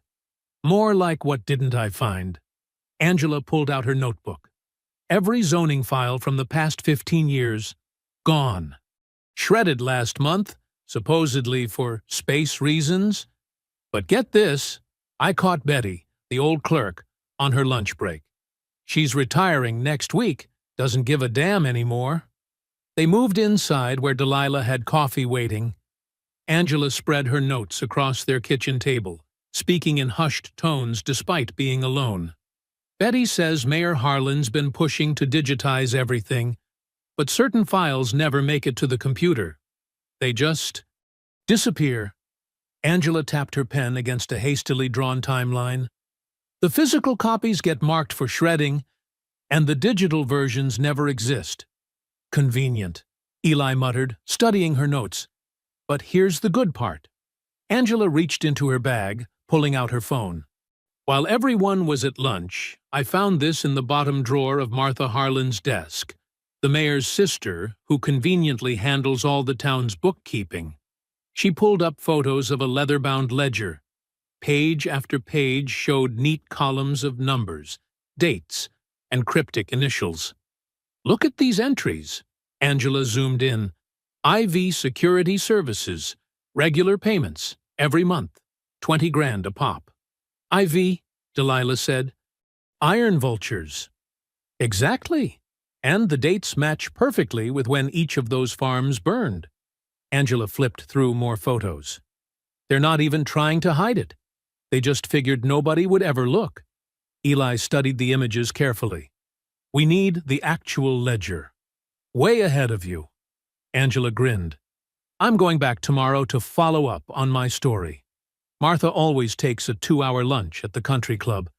"More like what didn't I find?" Angela pulled out her notebook. "Every zoning file from the past 15 years, gone. Shredded last month, supposedly for space reasons. But get this, I caught Betty, the old clerk, on her lunch break. She's retiring next week, doesn't give a damn anymore." They moved inside where Delilah had coffee waiting. Angela spread her notes across their kitchen table, speaking in hushed tones despite being alone. "Betty says Mayor Harlan's been pushing to digitize everything, but certain files never make it to the computer. They just disappear." Angela tapped her pen against a hastily drawn timeline. "The physical copies get marked for shredding, and the digital versions never exist." "Convenient," Eli muttered, studying her notes. "But here's the good part." Angela reached into her bag, pulling out her phone. "While everyone was at lunch, I found this in the bottom drawer of Martha Harlan's desk, the mayor's sister, who conveniently handles all the town's bookkeeping." She pulled up photos of a leather-bound ledger. Page after page showed neat columns of numbers, dates, and cryptic initials. "Look at these entries." Angela zoomed in. "IV Security Services, regular payments, every month, 20 grand a pop." "IV," Delilah said. "Iron vultures." "Exactly. And the dates match perfectly with when each of those farms burned." Angela flipped through more photos. "They're not even trying to hide it. They just figured nobody would ever look." Eli studied the images carefully. "We need the actual ledger." "Way ahead of you." Angela grinned. "I'm going back tomorrow to follow up on my story. Martha always takes a 2-hour lunch at the country club.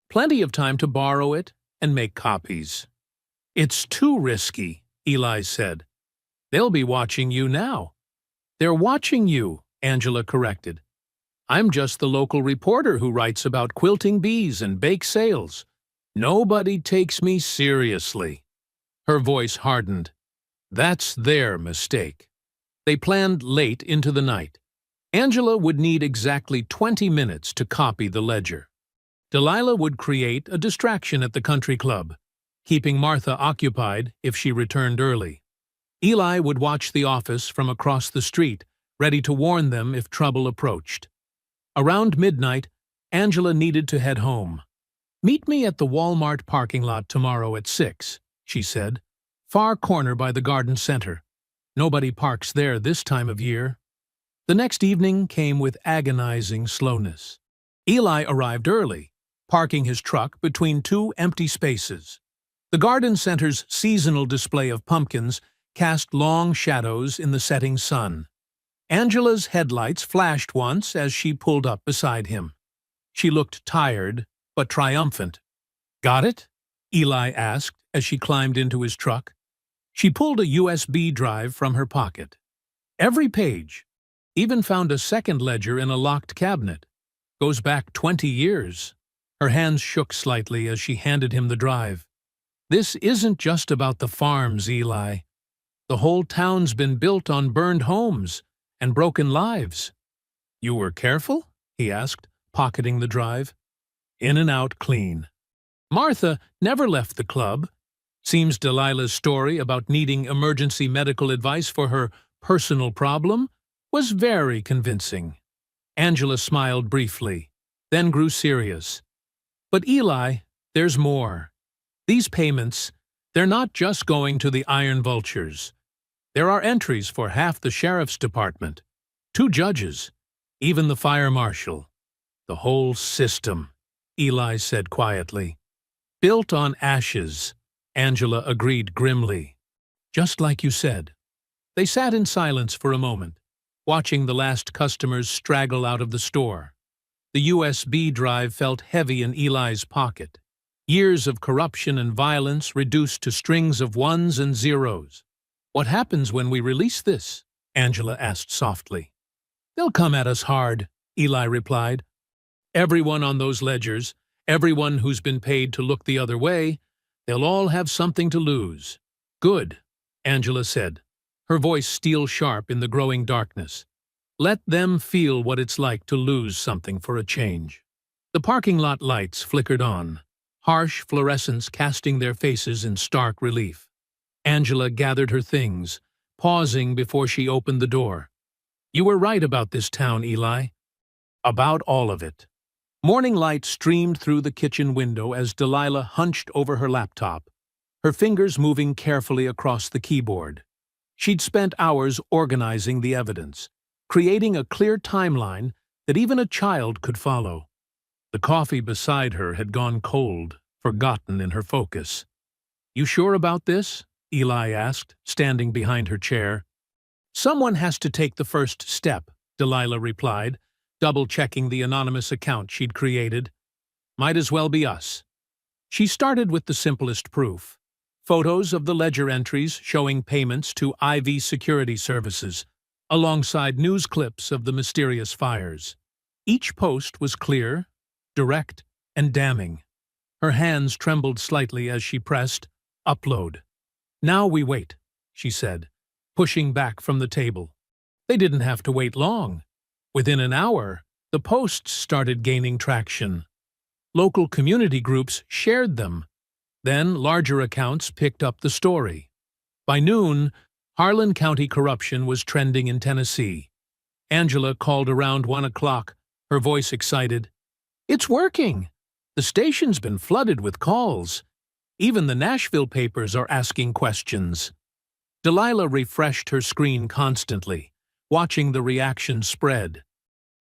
Plenty of time to borrow it and make copies." "It's too risky," Eli said. "They'll be watching you now." "They're watching you," Angela corrected. "I'm just the local reporter who writes about quilting bees and bake sales. Nobody takes me seriously." Her voice hardened. "That's their mistake." They planned late into the night. Angela would need exactly 20 minutes to copy the ledger. Delilah would create a distraction at the country club, keeping Martha occupied if she returned early. Eli would watch the office from across the street, ready to warn them if trouble approached. Around midnight, Angela needed to head home. "Meet me at the Walmart parking lot tomorrow at 6, she said. "Far corner by the garden center. Nobody parks there this time of year." The next evening came with agonizing slowness. Eli arrived early, parking his truck between two empty spaces. The garden center's seasonal display of pumpkins cast long shadows in the setting sun. Angela's headlights flashed once as she pulled up beside him. She looked tired, but triumphant. "Got it?" Eli asked as she climbed into his truck. She pulled a USB drive from her pocket. "Every page. Even found a second ledger in a locked cabinet. Goes back 20 years. Her hands shook slightly as she handed him the drive. "This isn't just about the farms, Eli. The whole town's been built on burned homes and broken lives." "You were careful?" he asked, pocketing the drive. "In and out clean." Martha never left the club. Seems Delilah's story about needing emergency medical advice for her personal problem was very convincing. Angela smiled briefly, then grew serious. "But Eli, there's more. These payments, they're not just going to the Iron Vultures. There are entries for half the sheriff's department, 2 judges, even the fire marshal. The whole system," Eli said quietly. "Built on ashes," Angela agreed grimly. "Just like you said." They sat in silence for a moment, watching the last customers straggle out of the store. The USB drive felt heavy in Eli's pocket. Years of corruption and violence reduced to strings of ones and zeros. "What happens when we release this?" Angela asked softly. "They'll come at us hard," Eli replied. "Everyone on those ledgers, everyone who's been paid to look the other way, they'll all have something to lose." "Good," Angela said, her voice steel-sharp in the growing darkness. "Let them feel what it's like to lose something for a change." The parking lot lights flickered on, harsh fluorescence casting their faces in stark relief. Angela gathered her things, pausing before she opened the door. "You were right about this town, Eli. About all of it." Morning light streamed through the kitchen window as Delilah hunched over her laptop, her fingers moving carefully across the keyboard. She'd spent hours organizing the evidence, creating a clear timeline that even a child could follow. The coffee beside her had gone cold, forgotten in her focus. "You sure about this?" Eli asked, standing behind her chair. "Someone has to take the first step," Delilah replied, double-checking the anonymous account she'd created. "Might as well be us." She started with the simplest proof: photos of the ledger entries showing payments to IV security services, alongside news clips of the mysterious fires. Each post was clear, direct, and damning. Her hands trembled slightly as she pressed upload. "Now we wait," she said, pushing back from the table. They didn't have to wait long. Within an hour, the posts started gaining traction. Local community groups shared them. Then larger accounts picked up the story. By noon, Harlan County corruption was trending in Tennessee. Angela called around 1 o'clock, her voice excited. "It's working! The station's been flooded with calls. Even the Nashville papers are asking questions." Delilah refreshed her screen constantly, watching the reaction spread.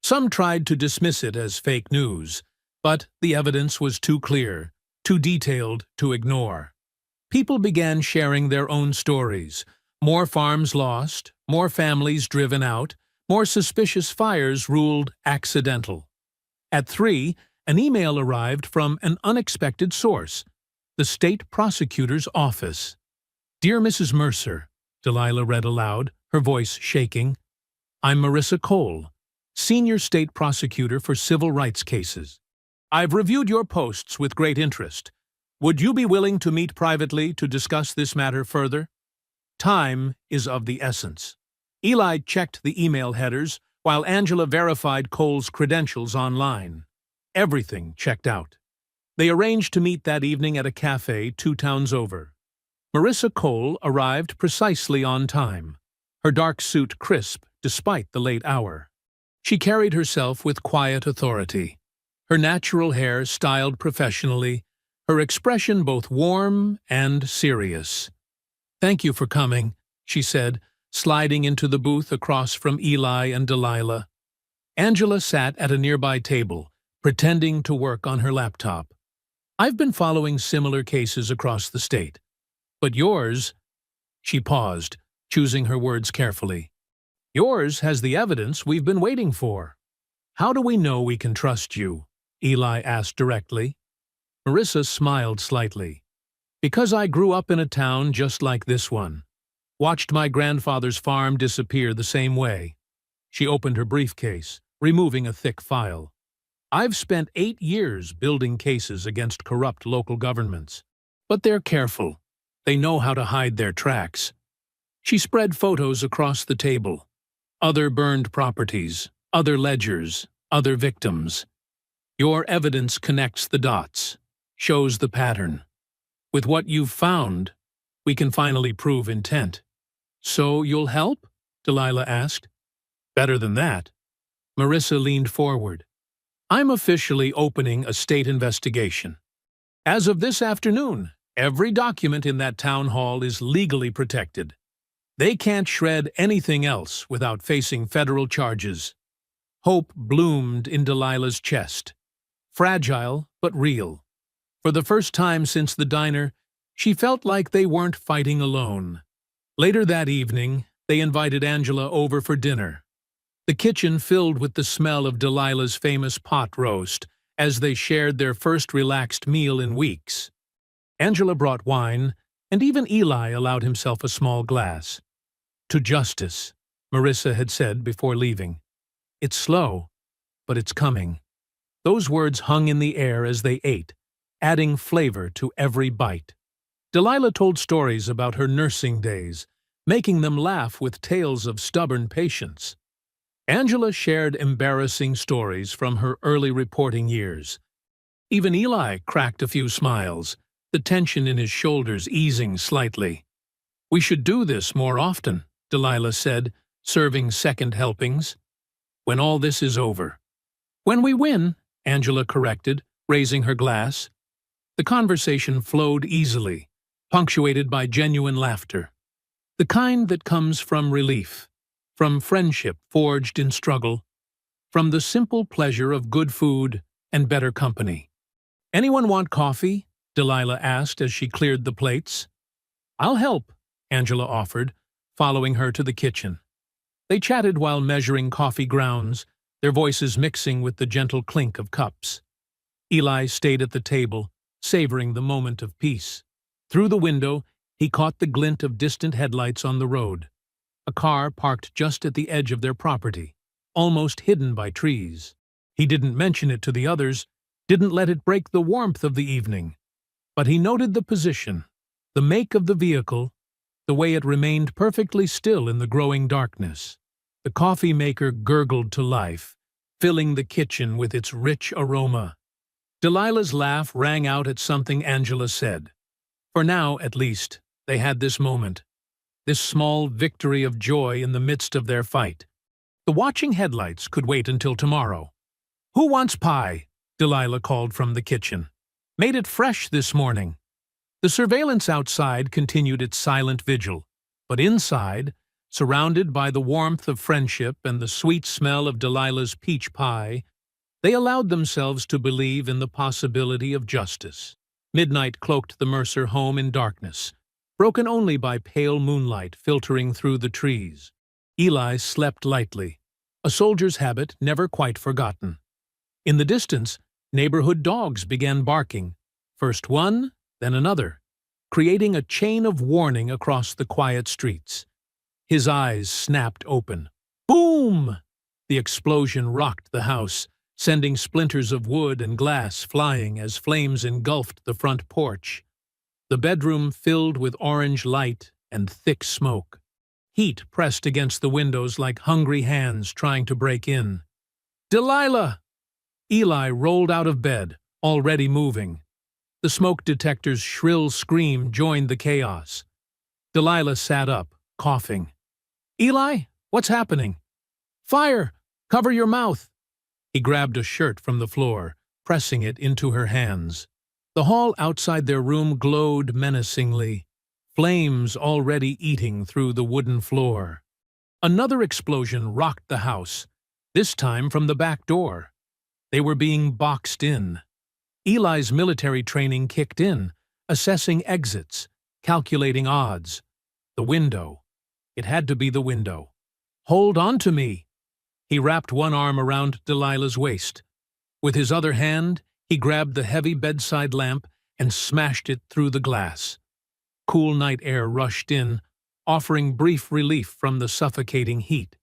Some tried to dismiss it as fake news, but the evidence was too clear, too detailed to ignore. People began sharing their own stories. More farms lost, more families driven out, more suspicious fires ruled accidental. At 3, an email arrived from an unexpected source: the state prosecutor's office. "Dear Mrs. Mercer," Delilah read aloud, her voice shaking. "I'm Marissa Cole, Senior State Prosecutor for Civil Rights Cases. I've reviewed your posts with great interest. Would you be willing to meet privately to discuss this matter further? Time is of the essence." Eli checked the email headers while Angela verified Cole's credentials online. Everything checked out. They arranged to meet that evening at a cafe 2 towns over. Marissa Cole arrived precisely on time, her dark suit crisp despite the late hour. She carried herself with quiet authority, her natural hair styled professionally, her expression both warm and serious. "Thank you for coming," she said, sliding into the booth across from Eli and Delilah. Angela sat at a nearby table, pretending to work on her laptop. "I've been following similar cases across the state. But yours—" She paused, choosing her words carefully. "Yours has the evidence we've been waiting for." "How do we know we can trust you?" Eli asked directly. Marissa smiled slightly. "Because I grew up in a town just like this one. Watched my grandfather's farm disappear the same way." She opened her briefcase, removing a thick file. "I've spent 8 years building cases against corrupt local governments. But they're careful. They know how to hide their tracks." She spread photos across the table. Other burned properties, other ledgers, other victims. "Your evidence connects the dots, shows the pattern. With what you've found, we can finally prove intent." "So you'll help?" Delilah asked. "Better than that." Marissa leaned forward. "I'm officially opening a state investigation. As of this afternoon, every document in that town hall is legally protected. They can't shred anything else without facing federal charges." Hope bloomed in Delilah's chest. Fragile, but real. For the first time since the diner, she felt like they weren't fighting alone. Later that evening, they invited Angela over for dinner. The kitchen filled with the smell of Delilah's famous pot roast as they shared their first relaxed meal in weeks. Angela brought wine, And even Eli allowed himself a small glass. To justice, Marissa had said before leaving. It's slow, but it's coming. Those words hung in the air as they ate, adding flavor to every bite. Delilah told stories about her nursing days, making them laugh with tales of stubborn patience. Angela shared embarrassing stories from her early reporting years. Even Eli cracked a few smiles, the tension in his shoulders easing slightly. "We should do this more often," Delilah said, serving second helpings. "When all this is over." "When we win," Angela corrected, raising her glass. The conversation flowed easily, punctuated by genuine laughter. The kind that comes from relief, from friendship forged in struggle, from the simple pleasure of good food and better company. "Anyone want coffee?" Delilah asked as she cleared the plates. "I'll help," Angela offered, following her to the kitchen. They chatted while measuring coffee grounds, their voices mixing with the gentle clink of cups. Eli stayed at the table, savoring the moment of peace. Through the window, he caught the glint of distant headlights on the road. A car parked just at the edge of their property, almost hidden by trees. He didn't mention it to the others, didn't let it break the warmth of the evening. But he noted the position, the make of the vehicle, the way it remained perfectly still in the growing darkness. The coffee maker gurgled to life, filling the kitchen with its rich aroma. Delilah's laugh rang out at something Angela said. For now, at least, they had this moment, this small victory of joy in the midst of their fight. The watching headlights could wait until tomorrow. "Who wants pie?" Delilah called from the kitchen. "Made it fresh this morning." The surveillance outside continued its silent vigil, but inside, surrounded by the warmth of friendship and the sweet smell of Delilah's peach pie, they allowed themselves to believe in the possibility of justice. Midnight cloaked the Mercer home in darkness, broken only by pale moonlight filtering through the trees. Eli slept lightly, a soldier's habit never quite forgotten. In the distance, neighborhood dogs began barking, first one, then another, creating a chain of warning across the quiet streets. His eyes snapped open. Boom! The explosion rocked the house, sending splinters of wood and glass flying as flames engulfed the front porch. The bedroom filled with orange light and thick smoke. Heat pressed against the windows like hungry hands trying to break in. "Delilah!" Eli rolled out of bed, already moving. The smoke detector's shrill scream joined the chaos. Delilah sat up, coughing. "Eli, what's happening?" "Fire! Cover your mouth!" He grabbed a shirt from the floor, pressing it into her hands. The hall outside their room glowed menacingly, flames already eating through the wooden floor. Another explosion rocked the house, this time from the back door. They were being boxed in. Eli's military training kicked in, assessing exits, calculating odds. The window. It had to be the window. "Hold on to me!" He wrapped one arm around Delilah's waist. With his other hand, he grabbed the heavy bedside lamp and smashed it through the glass. Cool night air rushed in, offering brief relief from the suffocating heat.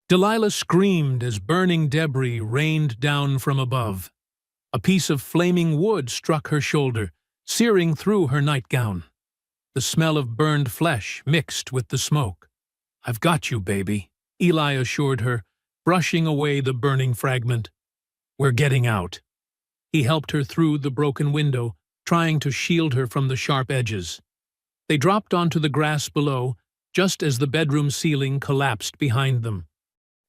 Delilah screamed as burning debris rained down from above. A piece of flaming wood struck her shoulder, searing through her nightgown. The smell of burned flesh mixed with the smoke. "I've got you, baby," Eli assured her, brushing away the burning fragment. "We're getting out." He helped her through the broken window, trying to shield her from the sharp edges. They dropped onto the grass below, just as the bedroom ceiling collapsed behind them.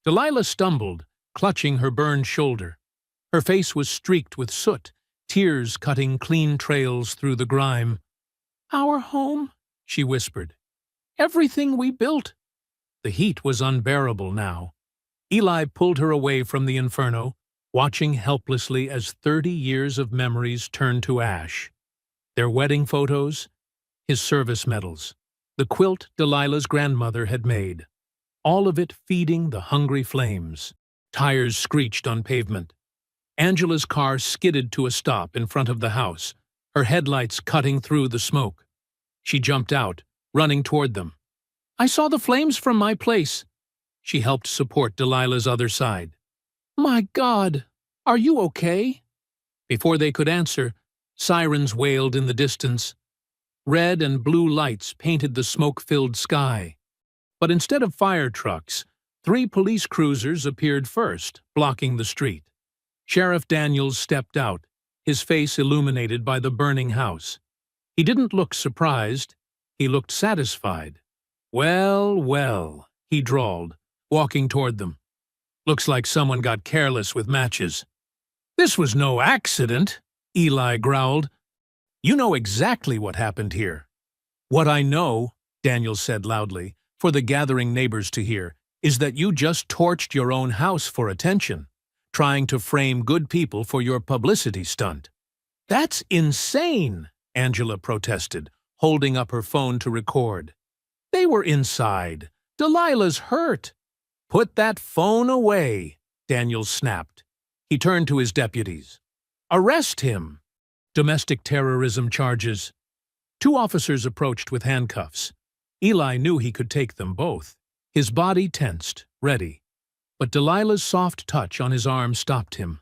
Delilah stumbled, clutching her burned shoulder. Her face was streaked with soot, tears cutting clean trails through the grime. "Our home," she whispered. "Everything we built." The heat was unbearable now. Eli pulled her away from the inferno, watching helplessly as 30 years of memories turned to ash. Their wedding photos, his service medals, the quilt Delilah's grandmother had made, all of it feeding the hungry flames. Tires screeched on pavement. Angela's car skidded to a stop in front of the house, her headlights cutting through the smoke. She jumped out, running toward them. "I saw the flames from my place." She helped support Delilah's other side. "My God, are you okay?" Before they could answer, sirens wailed in the distance. Red and blue lights painted the smoke-filled sky. But instead of fire trucks, 3 police cruisers appeared first, blocking the street. Sheriff Daniels stepped out, his face illuminated by the burning house. He didn't look surprised. He looked satisfied. "Well, well," he drawled, walking toward them. "Looks like someone got careless with matches." "This was no accident," Eli growled. "You know exactly what happened here." "What I know," Daniels said loudly, for the gathering neighbors to hear, "is that you just torched your own house for attention, trying to frame good people for your publicity stunt." "That's insane," Angela protested, holding up her phone to record. "They were inside. Delilah's hurt." "Put that phone away," Daniels snapped. He turned to his deputies. "Arrest him." Domestic terrorism charges. 2 officers approached with handcuffs. Eli knew he could take them both. His body tensed, ready. But Delilah's soft touch on his arm stopped him.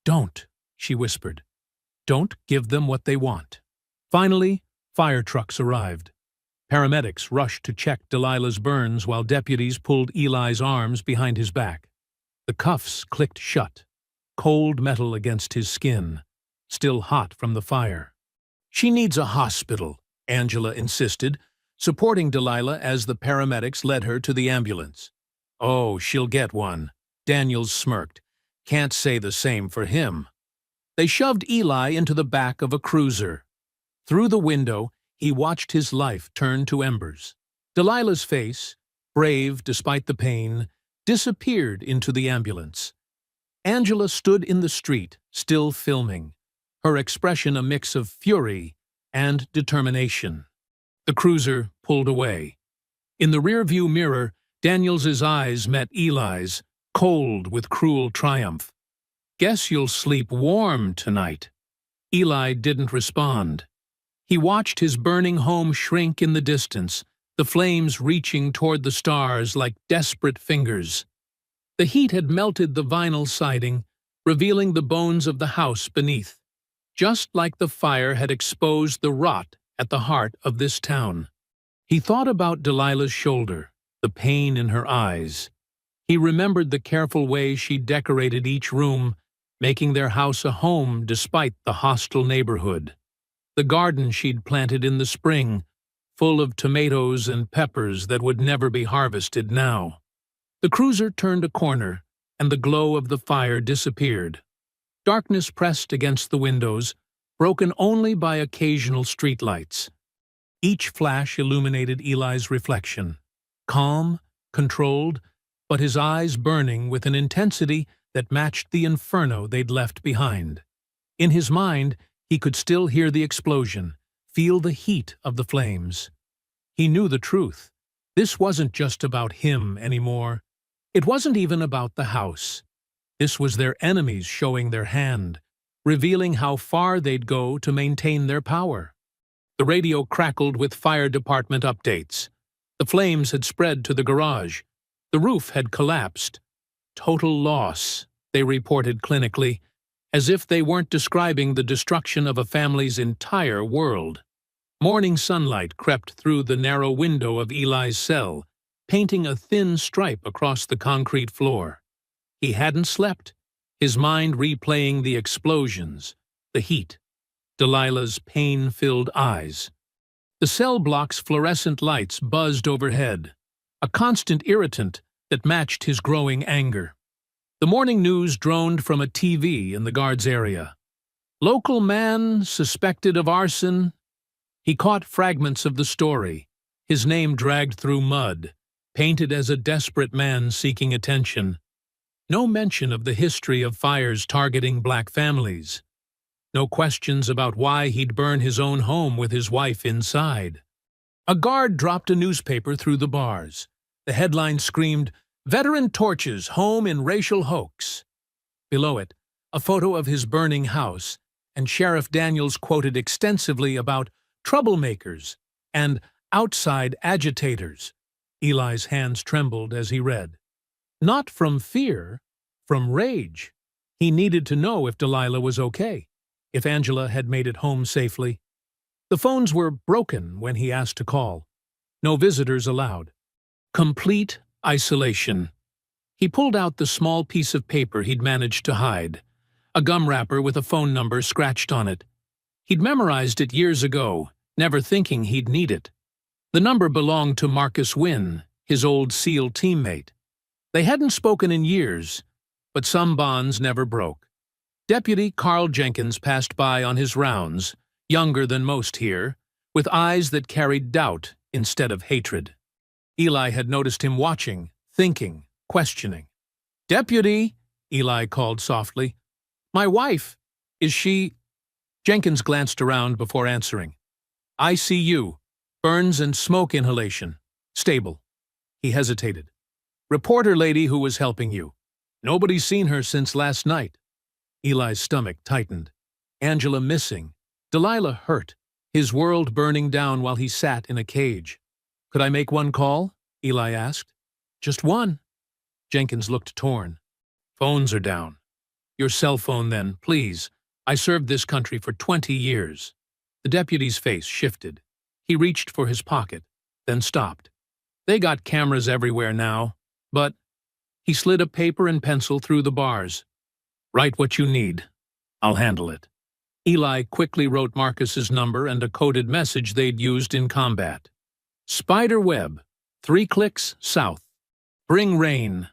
"Don't," she whispered. "Don't give them what they want." Finally, fire trucks arrived. Paramedics rushed to check Delilah's burns while deputies pulled Eli's arms behind his back. The cuffs clicked shut, cold metal against his skin, still hot from the fire. "She needs a hospital," Angela insisted, supporting Delilah as the paramedics led her to the ambulance. "Oh, she'll get one," Daniels smirked. "Can't say the same for him." They shoved Eli into the back of a cruiser. Through the window, he watched his life turn to embers. Delilah's face, brave despite the pain, disappeared into the ambulance. Angela stood in the street, still filming, her expression a mix of fury and determination. The cruiser pulled away. In the rearview mirror, Daniels's eyes met Eli's, cold with cruel triumph. "Guess you'll sleep warm tonight." Eli didn't respond. He watched his burning home shrink in the distance, the flames reaching toward the stars like desperate fingers. The heat had melted the vinyl siding, revealing the bones of the house beneath, just like the fire had exposed the rot at the heart of this town. He thought about Delilah's shoulder, the pain in her eyes. He remembered the careful way she decorated each room, making their house a home despite the hostile neighborhood. The garden she'd planted in the spring, full of tomatoes and peppers that would never be harvested now. The cruiser turned a corner, and the glow of the fire disappeared. Darkness pressed against the windows, broken only by occasional streetlights. Each flash illuminated Eli's reflection, calm, controlled, but his eyes burning with an intensity that matched the inferno they'd left behind. In his mind, he could still hear the explosion, feel the heat of the flames. He knew the truth. This wasn't just about him anymore. It wasn't even about the house. This was their enemies showing their hand, revealing how far they'd go to maintain their power. The radio crackled with fire department updates. The flames had spread to the garage. The roof had collapsed. "Total loss," they reported clinically, as if they weren't describing the destruction of a family's entire world. Morning sunlight crept through the narrow window of Eli's cell, painting a thin stripe across the concrete floor. He hadn't slept, his mind replaying the explosions, the heat, Delilah's pain-filled eyes. The cell block's fluorescent lights buzzed overhead, a constant irritant that matched his growing anger. The morning news droned from a TV in the guards' area. "Local man suspected of arson." He caught fragments of the story, his name dragged through mud, painted as a desperate man seeking attention. No mention of the history of fires targeting black families. No questions about why he'd burn his own home with his wife inside. A guard dropped a newspaper through the bars. The headline screamed, "Veteran torches home in racial hoax." Below it, a photo of his burning house, and Sheriff Daniels quoted extensively about troublemakers and outside agitators. Eli's hands trembled as he read. Not from fear, from rage. He needed to know if Delilah was okay, if Angela had made it home safely. The phones were broken when he asked to call. No visitors allowed. Complete isolation. He pulled out the small piece of paper he'd managed to hide, a gum wrapper with a phone number scratched on it. He'd memorized it years ago, never thinking he'd need it. The number belonged to Marcus Wynne, his old SEAL teammate. They hadn't spoken in years, but some bonds never broke. Deputy Carl Jenkins passed by on his rounds, younger than most here, with eyes that carried doubt instead of hatred. Eli had noticed him watching, thinking, questioning. "Deputy," Eli called softly. "My wife. Is she—" Jenkins glanced around before answering. "ICU. Burns and smoke inhalation. Stable." He hesitated. "Reporter lady who was helping you. Nobody's seen her since last night." Eli's stomach tightened. Angela missing. Delilah hurt. His world burning down while he sat in a cage. "Could I make one call?" Eli asked. "Just one." Jenkins looked torn. "Phones are down." "Your cell phone, then, please. I served this country for 20 years. The deputy's face shifted. He reached for his pocket, then stopped. "They got cameras everywhere now, but—" He slid a paper and pencil through the bars. "Write what you need. I'll handle it." Eli quickly wrote Marcus's number and a coded message they'd used in combat. "Spider web. 3 clicks south. Bring rain."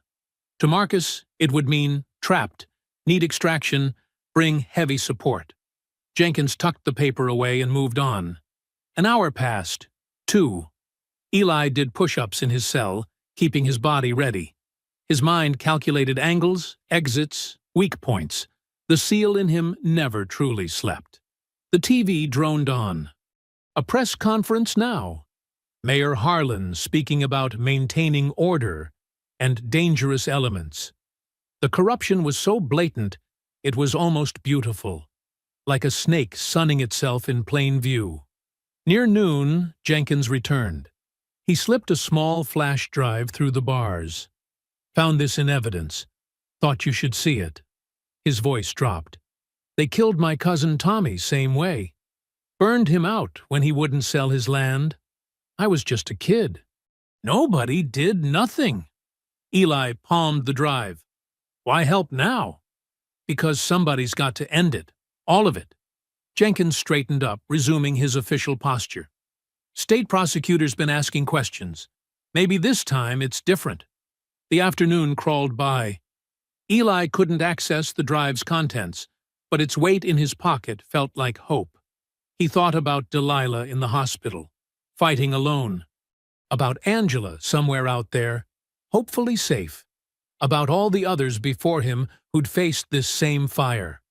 To Marcus, it would mean trapped, need extraction, bring heavy support. Jenkins tucked the paper away and moved on. An hour passed. 2. Eli did push-ups in his cell, keeping his body ready. His mind calculated angles, exits, weak points. The SEAL in him never truly slept. The TV droned on. A press conference now. Mayor Harlan speaking about maintaining order and dangerous elements. The corruption was so blatant, it was almost beautiful, like a snake sunning itself in plain view. Near noon, Jenkins returned. He slipped a small flash drive through the bars. "Found this in evidence. Thought you should see it." His voice dropped. "They killed my cousin Tommy same way. Burned him out when he wouldn't sell his land. I was just a kid. Nobody did nothing." Eli palmed the drive. "Why help now?" "Because somebody's got to end it. All of it." Jenkins straightened up, resuming his official posture. "State prosecutor's been asking questions. Maybe this time it's different." The afternoon crawled by. Eli couldn't access the drive's contents, but its weight in his pocket felt like hope. He thought about Delilah in the hospital, fighting alone. About Angela somewhere out there, hopefully safe. About all the others before him who'd faced this same fire.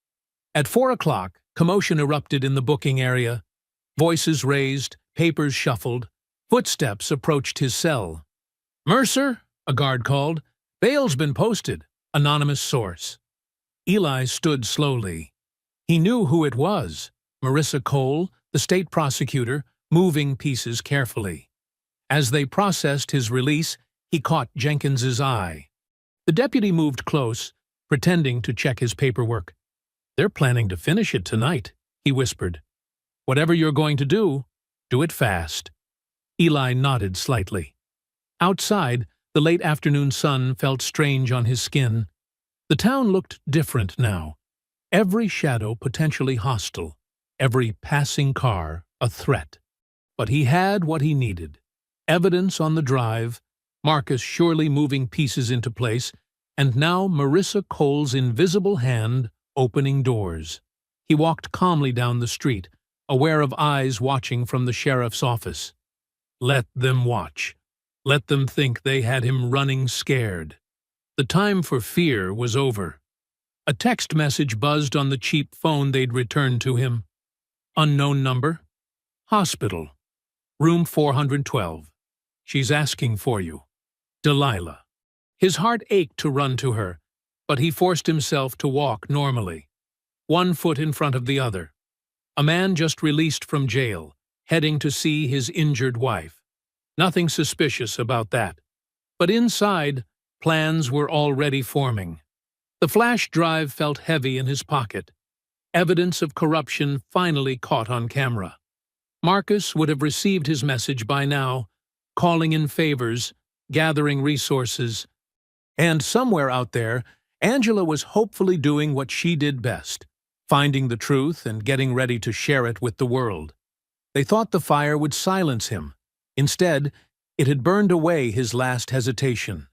At 4 o'clock, commotion erupted in the booking area. Voices raised, papers shuffled. Footsteps approached his cell. "Mercer," a guard called. "Bail's been posted. Anonymous source." Eli stood slowly. He knew who it was. Marissa Cole, the state prosecutor, moving pieces carefully. As they processed his release, he caught Jenkins's eye. The deputy moved close, pretending to check his paperwork. "They're planning to finish it tonight," he whispered. "Whatever you're going to do it fast." Eli nodded slightly. Outside, the late afternoon sun felt strange on his skin. The town looked different now. Every shadow potentially hostile, every passing car a threat. But he had what he needed. Evidence on the drive, Marcus surely moving pieces into place, and now Marissa Cole's invisible hand opening doors. He walked calmly down the street, aware of eyes watching from the sheriff's office. Let them watch. Let them think they had him running scared. The time for fear was over. A text message buzzed on the cheap phone they'd returned to him. Unknown number. Hospital. Room 412. She's asking for you. Delilah. His heart ached to run to her, but he forced himself to walk normally, one foot in front of the other. A man just released from jail, heading to see his injured wife. Nothing suspicious about that. But inside, plans were already forming. The flash drive felt heavy in his pocket. Evidence of corruption finally caught on camera. Marcus would have received his message by now, calling in favors, gathering resources. And somewhere out there, Angela was hopefully doing what she did best, finding the truth and getting ready to share it with the world. They thought the fire would silence him. Instead, it had burned away his last hesitation.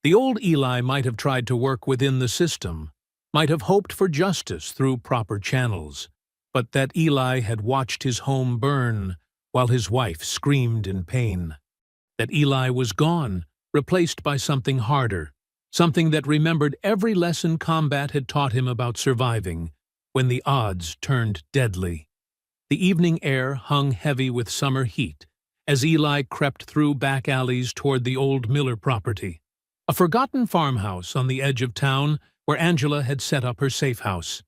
The old Eli might have tried to work within the system, might have hoped for justice through proper channels, but that Eli had watched his home burn while his wife screamed in pain. That Eli was gone, replaced by something harder, something that remembered every lesson combat had taught him about surviving when the odds turned deadly. The evening air hung heavy with summer heat as Eli crept through back alleys toward the old Miller property, a forgotten farmhouse on the edge of town where Angela had set up her safe house.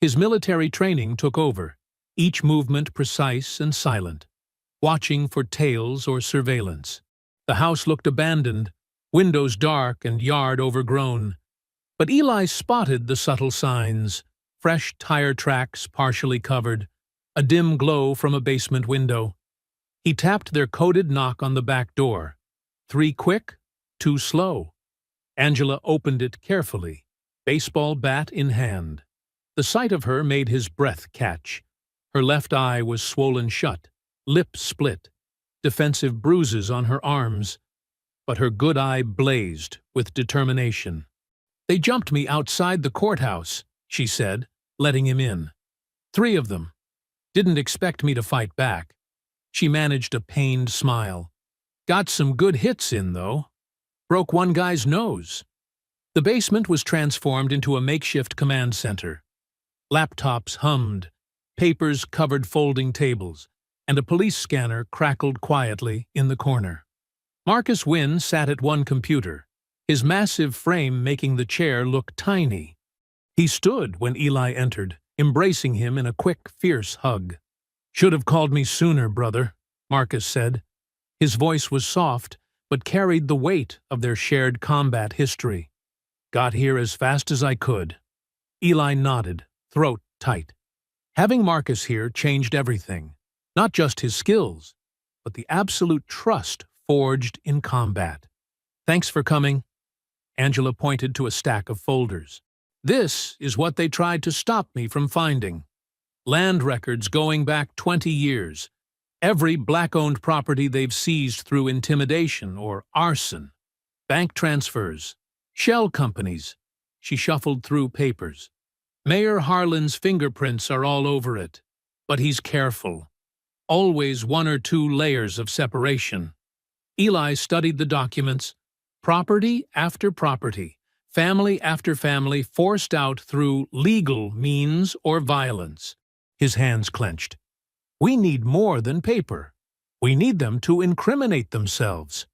His military training took over, each movement precise and silent, watching for tails or surveillance. The house looked abandoned, windows dark and yard overgrown. But Eli spotted the subtle signs: fresh tire tracks partially covered, a dim glow from a basement window. He tapped their coded knock on the back door. 3 quick, 2 slow. Angela opened it carefully, baseball bat in hand. The sight of her made his breath catch. Her left eye was swollen shut, lip split, defensive bruises on her arms, but her good eye blazed with determination. "They jumped me outside the courthouse," she said, letting him in. 3 of them. Didn't expect me to fight back. She managed a pained smile. "Got some good hits in, though. Broke one guy's nose." The basement was transformed into a makeshift command center. Laptops hummed, papers covered folding tables, and a police scanner crackled quietly in the corner. Marcus Wynn sat at one computer, his massive frame making the chair look tiny. He stood when Eli entered, embracing him in a quick, fierce hug. "Should have called me sooner, brother," Marcus said. His voice was soft, but carried the weight of their shared combat history. "Got here as fast as I could." Eli nodded, throat tight. Having Marcus here changed everything, not just his skills, but the absolute trust forged in combat. "Thanks for coming." Angela pointed to a stack of folders. "This is what they tried to stop me from finding. Land records going back 20 years. Every black-owned property they've seized through intimidation or arson. Bank transfers. Shell companies." She shuffled through papers. "Mayor Harlan's fingerprints are all over it. But he's careful. Always 1 or 2 layers of separation." Eli studied the documents. Property after property, family after family forced out through legal means or violence. His hands clenched. "We need more than paper. We need them to incriminate themselves."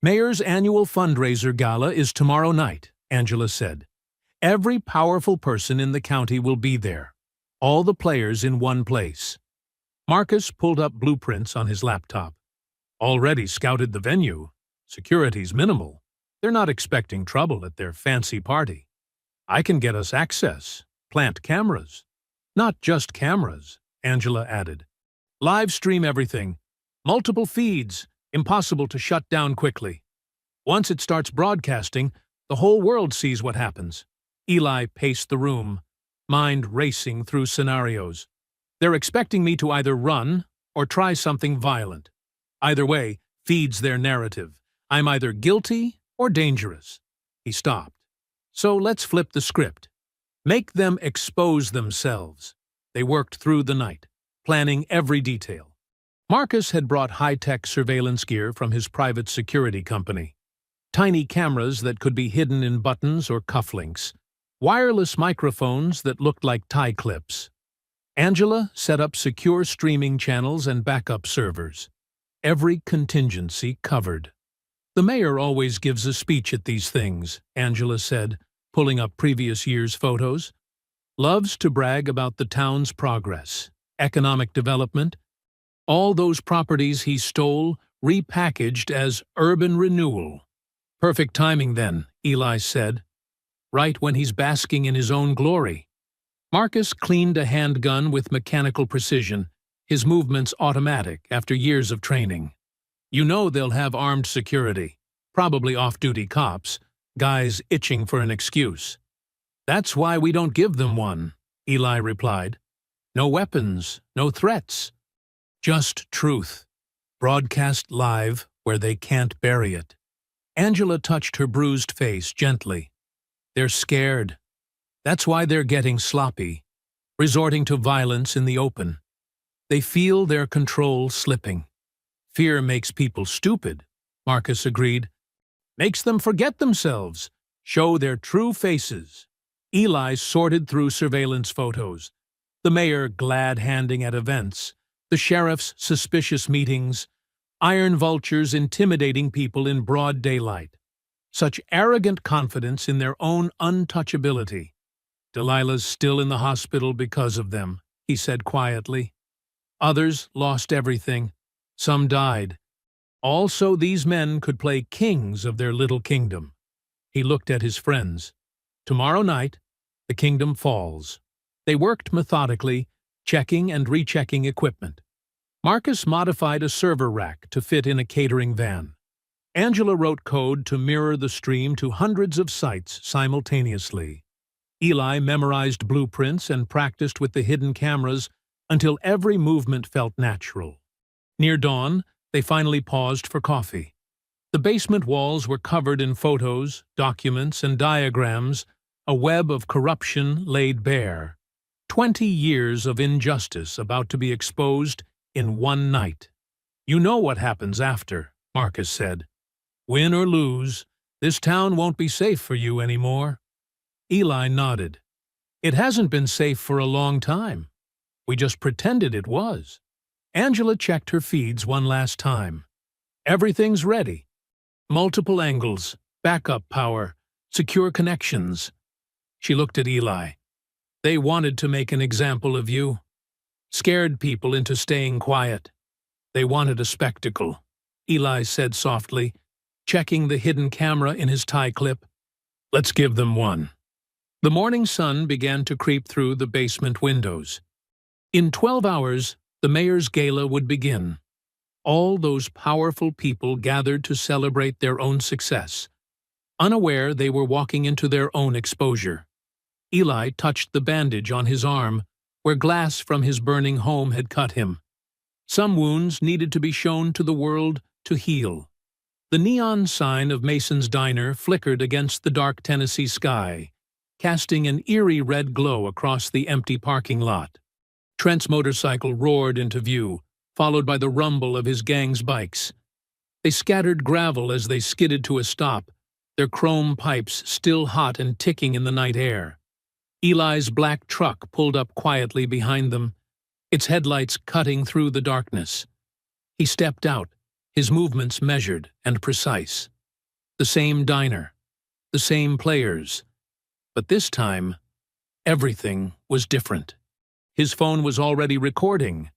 "Mayor's annual fundraiser gala is tomorrow night," Angela said. "Every powerful person in the county will be there. All the players in one place." Marcus pulled up blueprints on his laptop. "Already scouted the venue. Security's minimal. They're not expecting trouble at their fancy party. I can get us access, plant cameras." "Not just cameras," Angela added. "Live stream everything. Multiple feeds, impossible to shut down quickly. Once it starts broadcasting, the whole world sees what happens." Eli paced the room, mind racing through scenarios. "They're expecting me to either run or try something violent. Either way feeds their narrative. I'm either guilty or dangerous." He stopped. "So let's flip the script. Make them expose themselves." They worked through the night, planning every detail. Marcus had brought high-tech surveillance gear from his private security company. Tiny cameras that could be hidden in buttons or cufflinks. Wireless microphones that looked like tie clips. Angela set up secure streaming channels and backup servers. Every contingency covered. "The mayor always gives a speech at these things," Angela said, pulling up previous year's photos. "Loves to brag about the town's progress, economic development, All those properties he stole repackaged as urban renewal. Perfect timing then, Eli said, right when he's basking in his own glory. Marcus cleaned a handgun with mechanical precision, his movements automatic after years of training. You know they'll have armed security, probably off-duty cops, guys itching for an excuse. That's why we don't give them one, Eli replied. No weapons, no threats. Just truth, broadcast live where they can't bury it. Angela touched her bruised face gently. They're scared. That's why they're getting sloppy, resorting to violence in the open. They feel their control slipping. Fear makes people stupid, Marcus agreed. Makes them forget themselves, show their true faces. Eli sorted through surveillance photos, the mayor glad-handing at events, the sheriff's suspicious meetings, iron vultures intimidating people in broad daylight. Such arrogant confidence in their own untouchability. Delilah's still in the hospital because of them, he said quietly. Others lost everything. Some died. Also, these men could play kings of their little kingdom. He looked at his friends. Tomorrow night, the kingdom falls. They worked methodically, checking and rechecking equipment. Marcus modified a server rack to fit in a catering van. Angela wrote code to mirror the stream to hundreds of sites simultaneously. Eli memorized blueprints and practiced with the hidden cameras until every movement felt natural. Near dawn, they finally paused for coffee. The basement walls were covered in photos, documents, and diagrams, a web of corruption laid bare. 20 years of injustice about to be exposed in one night. You know what happens after, Marcus said. Win or lose, this town won't be safe for you anymore. Eli nodded. It hasn't been safe for a long time. We just pretended it was. Angela checked her feeds one last time. Everything's ready. Multiple angles, backup power, secure connections. She looked at Eli. They wanted to make an example of you. Scared people into staying quiet. They wanted a spectacle, Eli said softly, checking the hidden camera in his tie clip. Let's give them one. The morning sun began to creep through the basement windows. In 12 hours, the mayor's gala would begin. All those powerful people gathered to celebrate their own success. Unaware they were walking into their own exposure. Eli touched the bandage on his arm, where glass from his burning home had cut him. Some wounds needed to be shown to the world to heal. The neon sign of Mason's Diner flickered against the dark Tennessee sky, casting an eerie red glow across the empty parking lot. Trent's motorcycle roared into view, followed by the rumble of his gang's bikes. They scattered gravel as they skidded to a stop, their chrome pipes still hot and ticking in the night air. Eli's black truck pulled up quietly behind them, its headlights cutting through the darkness. He stepped out, his movements measured and precise. The same diner, the same players. But this time, everything was different. His phone was already recording,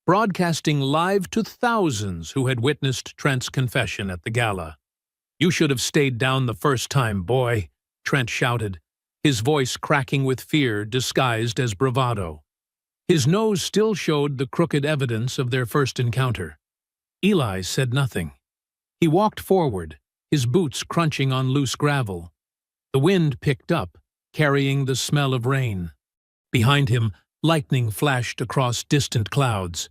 broadcasting live to thousands who had witnessed Trent's confession at the gala. You should have stayed down the first time, boy, Trent shouted, his voice cracking with fear disguised as bravado. His nose still showed the crooked evidence of their first encounter. Eli said nothing. He walked forward, his boots crunching on loose gravel. The wind picked up, carrying the smell of rain. Behind him, lightning flashed across distant clouds.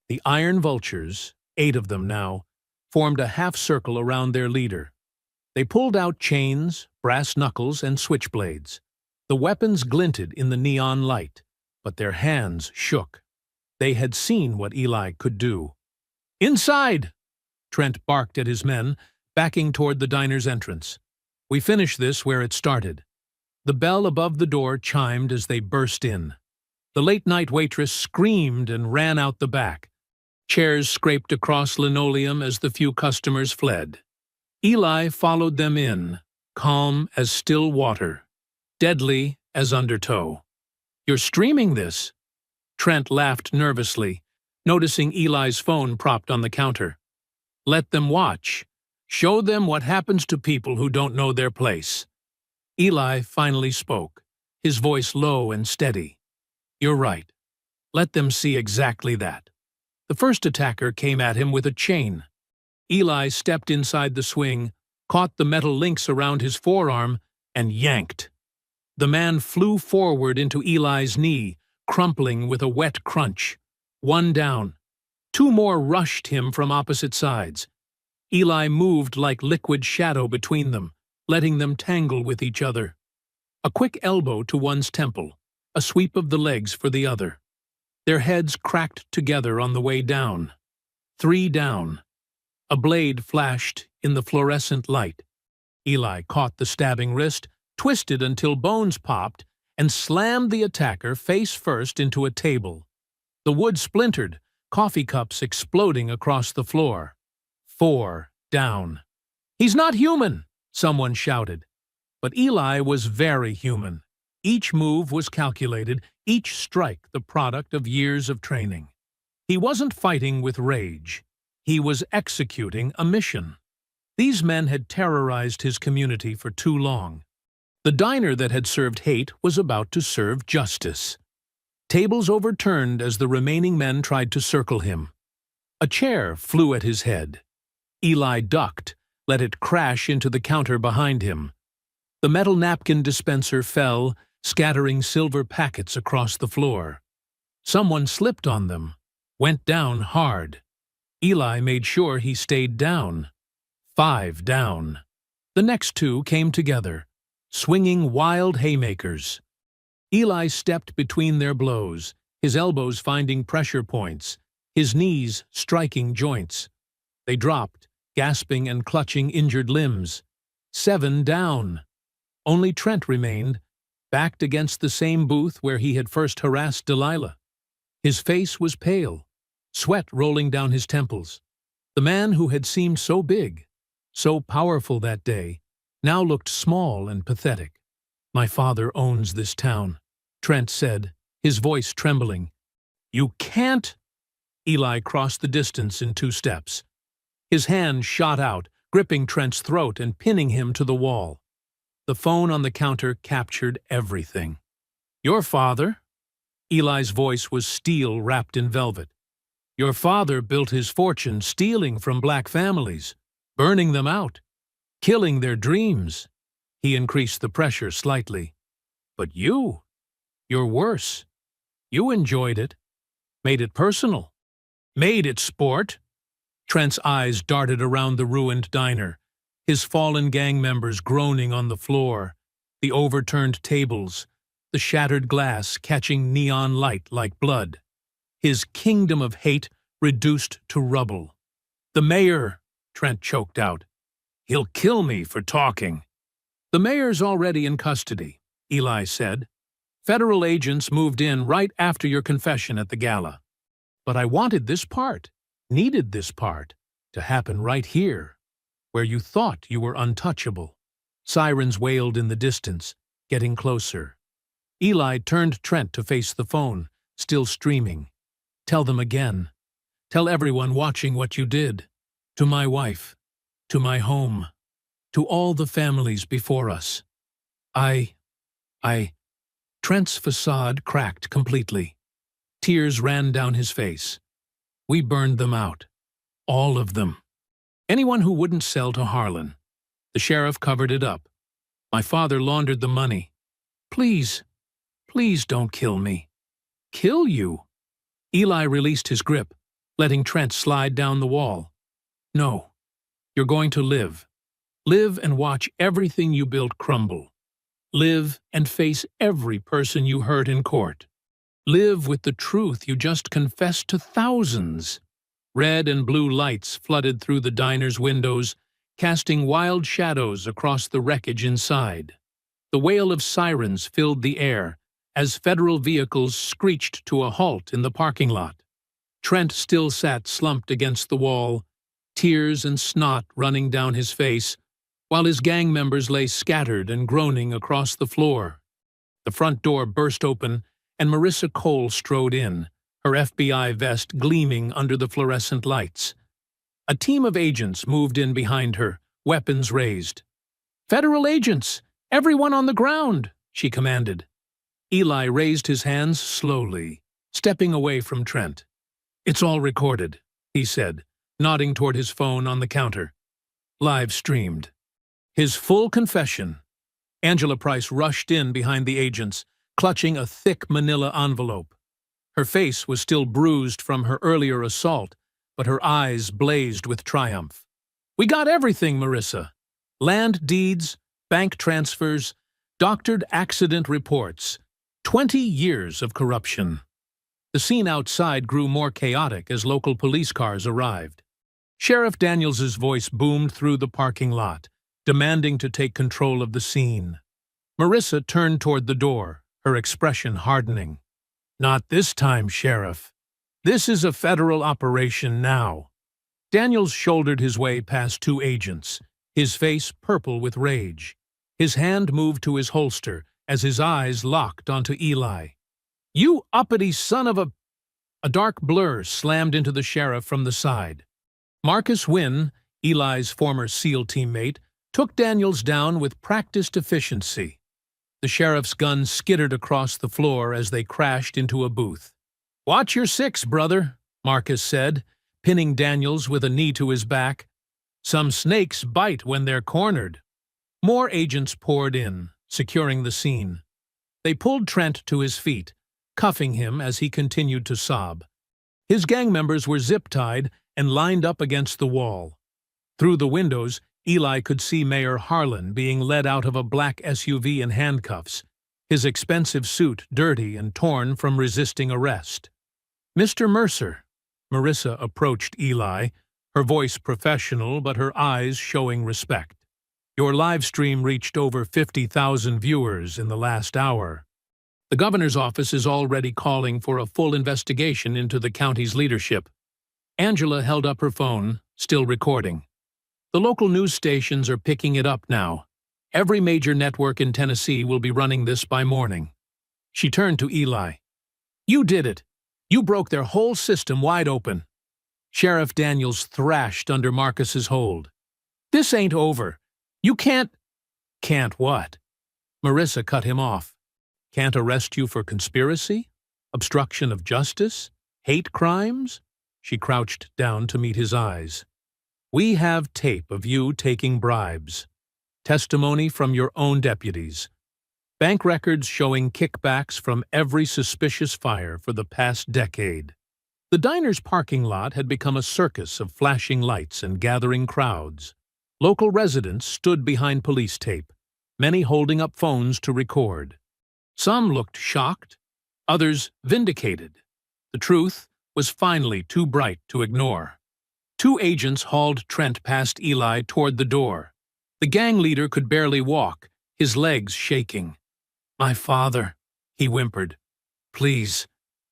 The iron vultures, 8 of them now, formed a half-circle around their leader. They pulled out chains, brass knuckles, and switchblades. The weapons glinted in the neon light, but their hands shook. They had seen what Eli could do. "Inside!" Trent barked at his men, backing toward the diner's entrance. "We finish this where it started." The bell above the door chimed as they burst in. The late-night waitress screamed and ran out the back. Chairs scraped across linoleum as the few customers fled. Eli followed them in, calm as still water, deadly as undertow. "You're streaming this?" Trent laughed nervously, noticing Eli's phone propped on the counter. "Let them watch. Show them what happens to people who don't know their place." Eli finally spoke, his voice low and steady. "You're right. Let them see exactly that." The first attacker came at him with a chain. Eli stepped inside the swing, caught the metal links around his forearm, and yanked. The man flew forward into Eli's knee, crumpling with a wet crunch. One down. Two more rushed him from opposite sides. Eli moved like liquid shadow between them, letting them tangle with each other. A quick elbow to one's temple, a sweep of the legs for the other. Their heads cracked together on the way down. 3 down. A blade flashed in the fluorescent light. Eli caught the stabbing wrist, twisted until bones popped, and slammed the attacker face first into a table. The wood splintered, coffee cups exploding across the floor. 4 down. "He's not human!" someone shouted. But Eli was very human. Each move was calculated, each strike the product of years of training. He wasn't fighting with rage. He was executing a mission. These men had terrorized his community for too long. The diner that had served hate was about to serve justice. Tables overturned as the remaining men tried to circle him. A chair flew at his head. Eli ducked, let it crash into the counter behind him. The metal napkin dispenser fell, scattering silver packets across the floor. Someone slipped on them, went down hard. Eli made sure he stayed down. 5 down. The next 2 came together, swinging wild haymakers. Eli stepped between their blows, his elbows finding pressure points, his knees striking joints. They dropped, gasping and clutching injured limbs. 7 down. Only Trent remained, backed against the same booth where he had first harassed Delilah. His face was pale, sweat rolling down his temples. The man who had seemed so big, so powerful that day, now looked small and pathetic. "My father owns this town," Trent said, his voice trembling. "You can't—" Eli crossed the distance in 2 steps. His hand shot out, gripping Trent's throat and pinning him to the wall. The phone on the counter captured everything. "Your father?" Eli's voice was steel wrapped in velvet. "Your father built his fortune stealing from black families, burning them out, killing their dreams." He increased the pressure slightly. "But you're worse. You enjoyed it, made it personal, made it sport." Trent's eyes darted around the ruined diner, his fallen gang members groaning on the floor, the overturned tables, the shattered glass catching neon light like blood. His kingdom of hate reduced to rubble. "The mayor," Trent choked out. "He'll kill me for talking." "The mayor's already in custody," Eli said. "Federal agents moved in right after your confession at the gala. But I wanted this part, needed this part, to happen right here, where you thought you were untouchable." Sirens wailed in the distance, getting closer. Eli turned Trent to face the phone, still streaming. "Tell them again. Tell everyone watching what you did. To my wife. To my home. To all the families before us. I... Trent's facade cracked completely. Tears ran down his face. "We burned them out. All of them. Anyone who wouldn't sell to Harlan. The sheriff covered it up. My father laundered the money. Please, please don't kill me." "Kill you?" Eli released his grip, letting Trent slide down the wall. "No. You're going to live. Live and watch everything you built crumble. Live and face every person you hurt in court. Live with the truth you just confessed to thousands." Red and blue lights flooded through the diner's windows, casting wild shadows across the wreckage inside. The wail of sirens filled the air as federal vehicles screeched to a halt in the parking lot. Trent still sat slumped against the wall, tears and snot running down his face, while his gang members lay scattered and groaning across the floor. The front door burst open, and Marissa Cole strode in, her FBI vest gleaming under the fluorescent lights. A team of agents moved in behind her, weapons raised. "Federal agents! Everyone on the ground!" she commanded. Eli raised his hands slowly, stepping away from Trent. "It's all recorded," he said, nodding toward his phone on the counter. Live streamed. His full confession. Angela Price rushed in behind the agents, clutching a thick manila envelope. Her face was still bruised from her earlier assault, but her eyes blazed with triumph. "We got everything, Marissa. Land deeds, bank transfers, doctored accident reports. 20 years of corruption." The scene outside grew more chaotic as local police cars arrived. Sheriff Daniels's voice boomed through the parking lot, demanding to take control of the scene. Marissa turned toward the door, her expression hardening. "Not this time, Sheriff. This is a federal operation now." Daniels shouldered his way past two agents, his face purple with rage. His hand moved to his holster as his eyes locked onto Eli. "You uppity son of a—" A dark blur slammed into the sheriff from the side. Marcus Wynn, Eli's former SEAL teammate, took Daniels down with practiced efficiency. The sheriff's gun skittered across the floor as they crashed into a booth. "Watch your six, brother," Marcus said, pinning Daniels with a knee to his back. "Some snakes bite when they're cornered." More agents poured in, securing the scene. They pulled Trent to his feet, cuffing him as he continued to sob. His gang members were zip-tied and lined up against the wall. Through the windows, Eli could see Mayor Harlan being led out of a black SUV in handcuffs, his expensive suit dirty and torn from resisting arrest. "Mr. Mercer." Marissa approached Eli, her voice professional but her eyes showing respect. "Your live stream reached over 50,000 viewers in the last hour. The governor's office is already calling for a full investigation into the county's leadership." Angela held up her phone, still recording. "The local news stations are picking it up now. Every major network in Tennessee will be running this by morning." She turned to Eli. "You did it. You broke their whole system wide open." Sheriff Daniels thrashed under Marcus's hold. "This ain't over. You can't—" "Can't what?" Marissa cut him off. "Can't arrest you for conspiracy? Obstruction of justice? Hate crimes?" She crouched down to meet his eyes. "We have tape of you taking bribes. Testimony from your own deputies. Bank records showing kickbacks from every suspicious fire for the past decade." The diner's parking lot had become a circus of flashing lights and gathering crowds. Local residents stood behind police tape, many holding up phones to record. Some looked shocked, others vindicated. The truth was finally too bright to ignore. Two agents hauled Trent past Eli toward the door. The gang leader could barely walk, his legs shaking. "My father," he whimpered. "Please,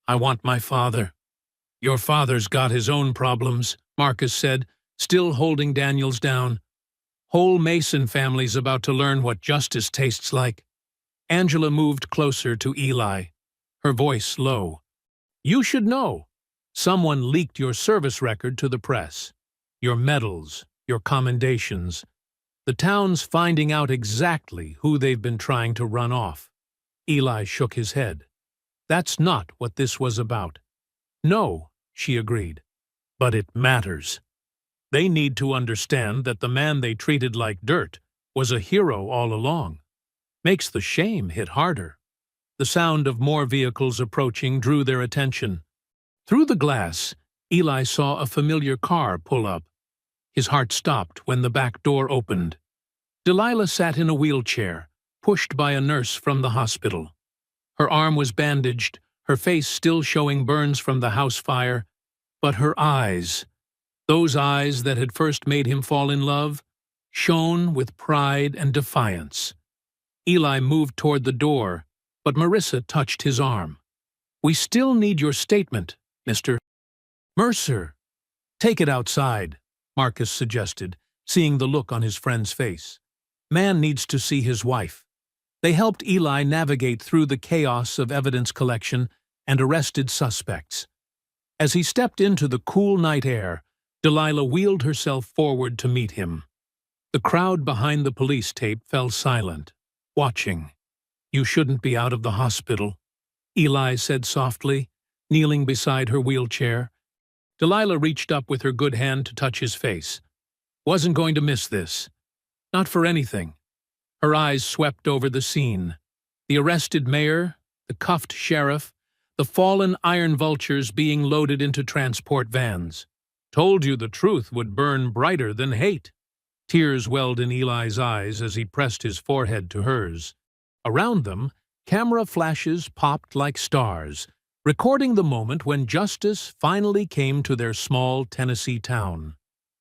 I want my father." "Your father's got his own problems," Marcus said, still holding Daniels down. "Whole Mason family's about to learn what justice tastes like." Angela moved closer to Eli, her voice low. "You should know. Someone leaked your service record to the press. Your medals, your commendations. The town's finding out exactly who they've been trying to run off." Eli shook his head. "That's not what this was about." "No," she agreed. "But it matters. They need to understand that the man they treated like dirt was a hero all along. Makes the shame hit harder." The sound of more vehicles approaching drew their attention. Through the glass, Eli saw a familiar car pull up. His heart stopped when the back door opened. Delilah sat in a wheelchair, pushed by a nurse from the hospital. Her arm was bandaged, her face still showing burns from the house fire, but her eyes, those eyes that had first made him fall in love, shone with pride and defiance. Eli moved toward the door, but Marissa touched his arm. "We still need your statement, Mr. Mercer." "Take it outside," Marcus suggested, seeing the look on his friend's face. "Man needs to see his wife." They helped Eli navigate through the chaos of evidence collection and arrested suspects. As he stepped into the cool night air, Delilah wheeled herself forward to meet him. The crowd behind the police tape fell silent, watching. "You shouldn't be out of the hospital," Eli said softly, kneeling beside her wheelchair. Delilah reached up with her good hand to touch his face. "Wasn't going to miss this. Not for anything." Her eyes swept over the scene. The arrested mayor, the cuffed sheriff, the fallen iron vultures being loaded into transport vans. "Told you the truth would burn brighter than hate." Tears welled in Eli's eyes as he pressed his forehead to hers. Around them, camera flashes popped like stars, recording the moment when justice finally came to their small Tennessee town.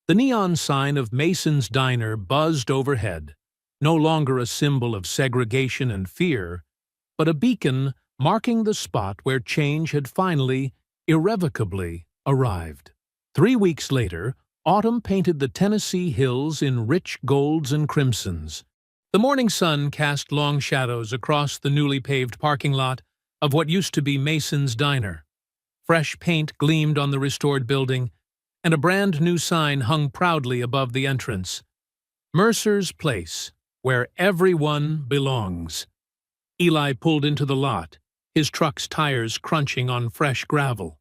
The neon sign of Mason's Diner buzzed overhead, no longer a symbol of segregation and fear, but a beacon marking the spot where change had finally, irrevocably, arrived. 3 weeks later, autumn painted the Tennessee hills in rich golds and crimsons. The morning sun cast long shadows across the newly paved parking lot of what used to be Mason's Diner. Fresh paint gleamed on the restored building, and a brand-new sign hung proudly above the entrance. "Mercer's Place, where everyone belongs." Eli pulled into the lot, his truck's tires crunching on fresh gravel.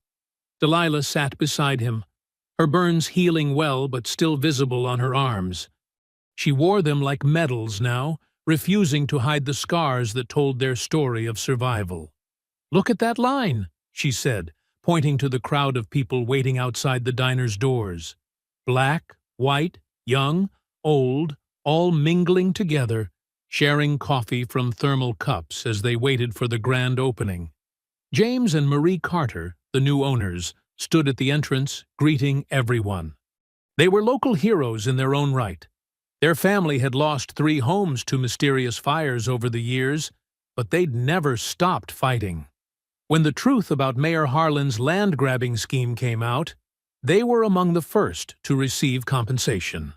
Delilah sat beside him, her burns healing well but still visible on her arms. She wore them like medals now, refusing to hide the scars that told their story of survival. "Look at that line," she said, pointing to the crowd of people waiting outside the diner's doors. Black, white, young, old, all mingling together, sharing coffee from thermal cups as they waited for the grand opening. James and Marie Carter, the new owners, stood at the entrance, greeting everyone. They were local heroes in their own right. Their family had lost 3 homes to mysterious fires over the years, but they'd never stopped fighting. When the truth about Mayor Harlan's land-grabbing scheme came out, they were among the first to receive compensation.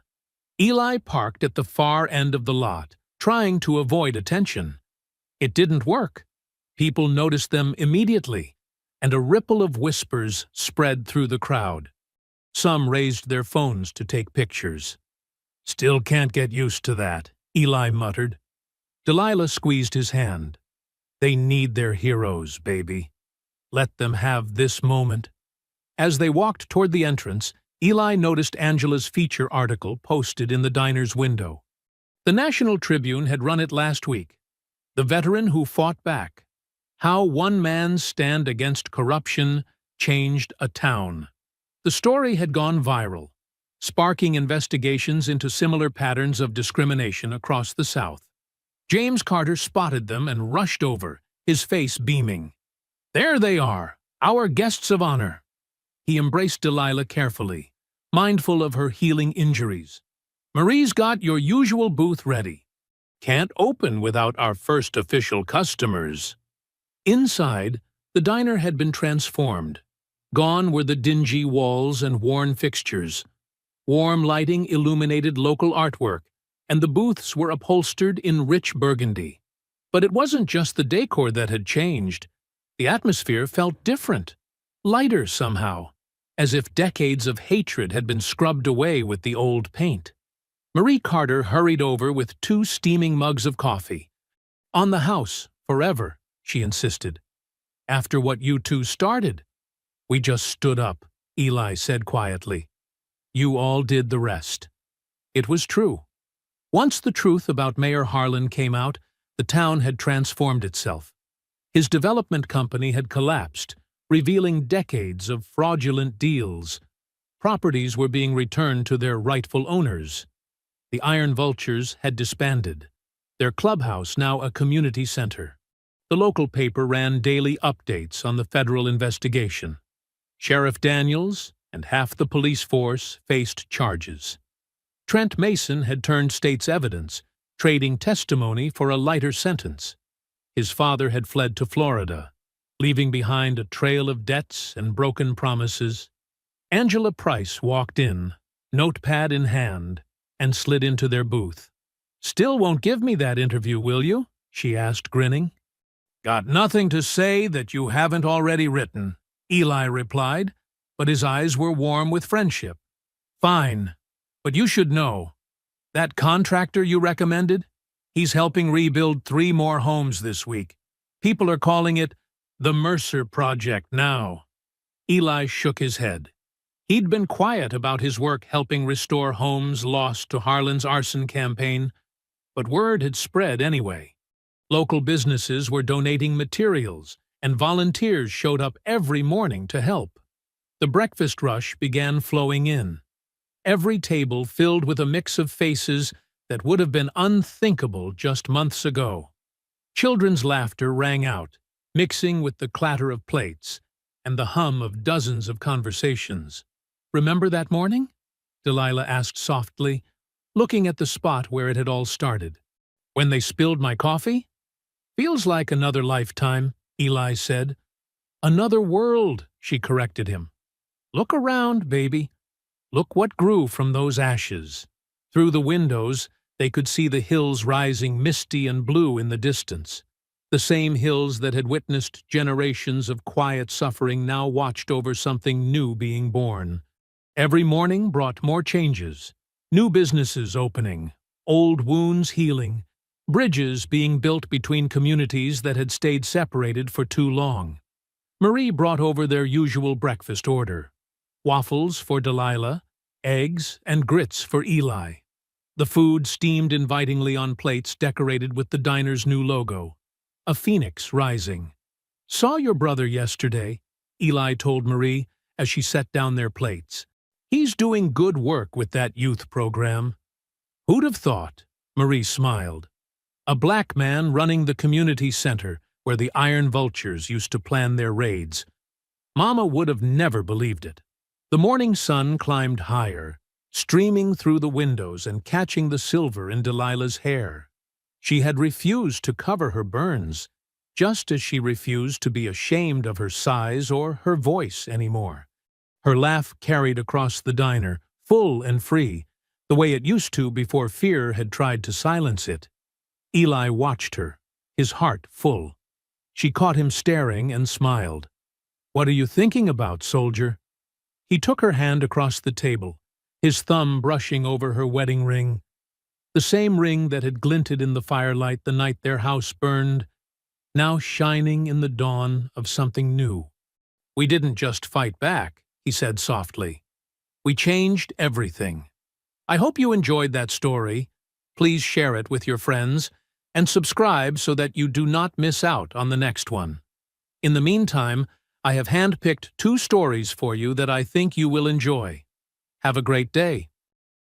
Eli parked at the far end of the lot, trying to avoid attention. It didn't work. People noticed them immediately, and a ripple of whispers spread through the crowd. Some raised their phones to take pictures. "Still can't get used to that," Eli muttered. Delilah squeezed his hand. "They need their heroes, baby. Let them have this moment." As they walked toward the entrance, Eli noticed Angela's feature article posted in the diner's window. The National Tribune had run it last week. "The Veteran Who Fought Back. How One Man's Stand Against Corruption Changed a Town." The story had gone viral, sparking investigations into similar patterns of discrimination across the South. James Carter spotted them and rushed over, his face beaming. "There they are, our guests of honor." He embraced Delilah carefully, mindful of her healing injuries. "Marie's got your usual booth ready. Can't open without our first official customers." Inside, the diner had been transformed. Gone were the dingy walls and worn fixtures. Warm lighting illuminated local artwork, and the booths were upholstered in rich burgundy. But it wasn't just the decor that had changed. The atmosphere felt different, lighter somehow, as if decades of hatred had been scrubbed away with the old paint. Marie Carter hurried over with 2 steaming mugs of coffee. "On the house, forever," she insisted. "After what you 2 started." "We just stood up," Eli said quietly. "You all did the rest." It was true. Once the truth about Mayor Harlan came out, the town had transformed itself. His development company had collapsed, revealing decades of fraudulent deals. Properties were being returned to their rightful owners. The Iron Vultures had disbanded, their clubhouse now a community center. The local paper ran daily updates on the federal investigation. Sheriff Daniels and half the police force faced charges. Trent Mason had turned state's evidence, trading testimony for a lighter sentence. His father had fled to Florida, leaving behind a trail of debts and broken promises. Angela Price walked in, notepad in hand, and slid into their booth. "Still won't give me that interview, will you?" she asked, grinning. "Got nothing to say that you haven't already written," Eli replied, but his eyes were warm with friendship. "Fine, but you should know. That contractor you recommended? He's helping rebuild 3 more homes this week. People are calling it the Mercer Project now." Eli shook his head. He'd been quiet about his work helping restore homes lost to Harlan's arson campaign, but word had spread anyway. Local businesses were donating materials, and volunteers showed up every morning to help. The breakfast rush began flowing in. Every table filled with a mix of faces that would have been unthinkable just months ago. Children's laughter rang out, mixing with the clatter of plates and the hum of dozens of conversations. "Remember that morning?" Delilah asked softly, looking at the spot where it had all started. "When they spilled my coffee?" "Feels like another lifetime," Eli said. "Another world," she corrected him. "Look around, baby. Look what grew from those ashes." Through the windows, they could see the hills rising misty and blue in the distance. The same hills that had witnessed generations of quiet suffering now watched over something new being born. Every morning brought more changes. New businesses opening, old wounds healing, bridges being built between communities that had stayed separated for too long. Marie brought over their usual breakfast order: waffles for Delilah, eggs, and grits for Eli. The food steamed invitingly on plates decorated with the diner's new logo, a phoenix rising. "Saw your brother yesterday," Eli told Marie as she set down their plates. "He's doing good work with that youth program." "Who'd have thought?" Marie smiled. "A black man running the community center where the Iron Vultures used to plan their raids. Mama would have never believed it." The morning sun climbed higher, streaming through the windows and catching the silver in Delilah's hair. She had refused to cover her burns, just as she refused to be ashamed of her size or her voice anymore. Her laugh carried across the diner, full and free, the way it used to before fear had tried to silence it. Eli watched her, his heart full. She caught him staring and smiled. "What are you thinking about, soldier?" He took her hand across the table, his thumb brushing over her wedding ring. The same ring that had glinted in the firelight the night their house burned, now shining in the dawn of something new. "We didn't just fight back," he said softly. "We changed everything." I hope you enjoyed that story. Please share it with your friends and subscribe so that you do not miss out on the next one. In the meantime, I have handpicked 2 stories for you that I think you will enjoy. Have a great day.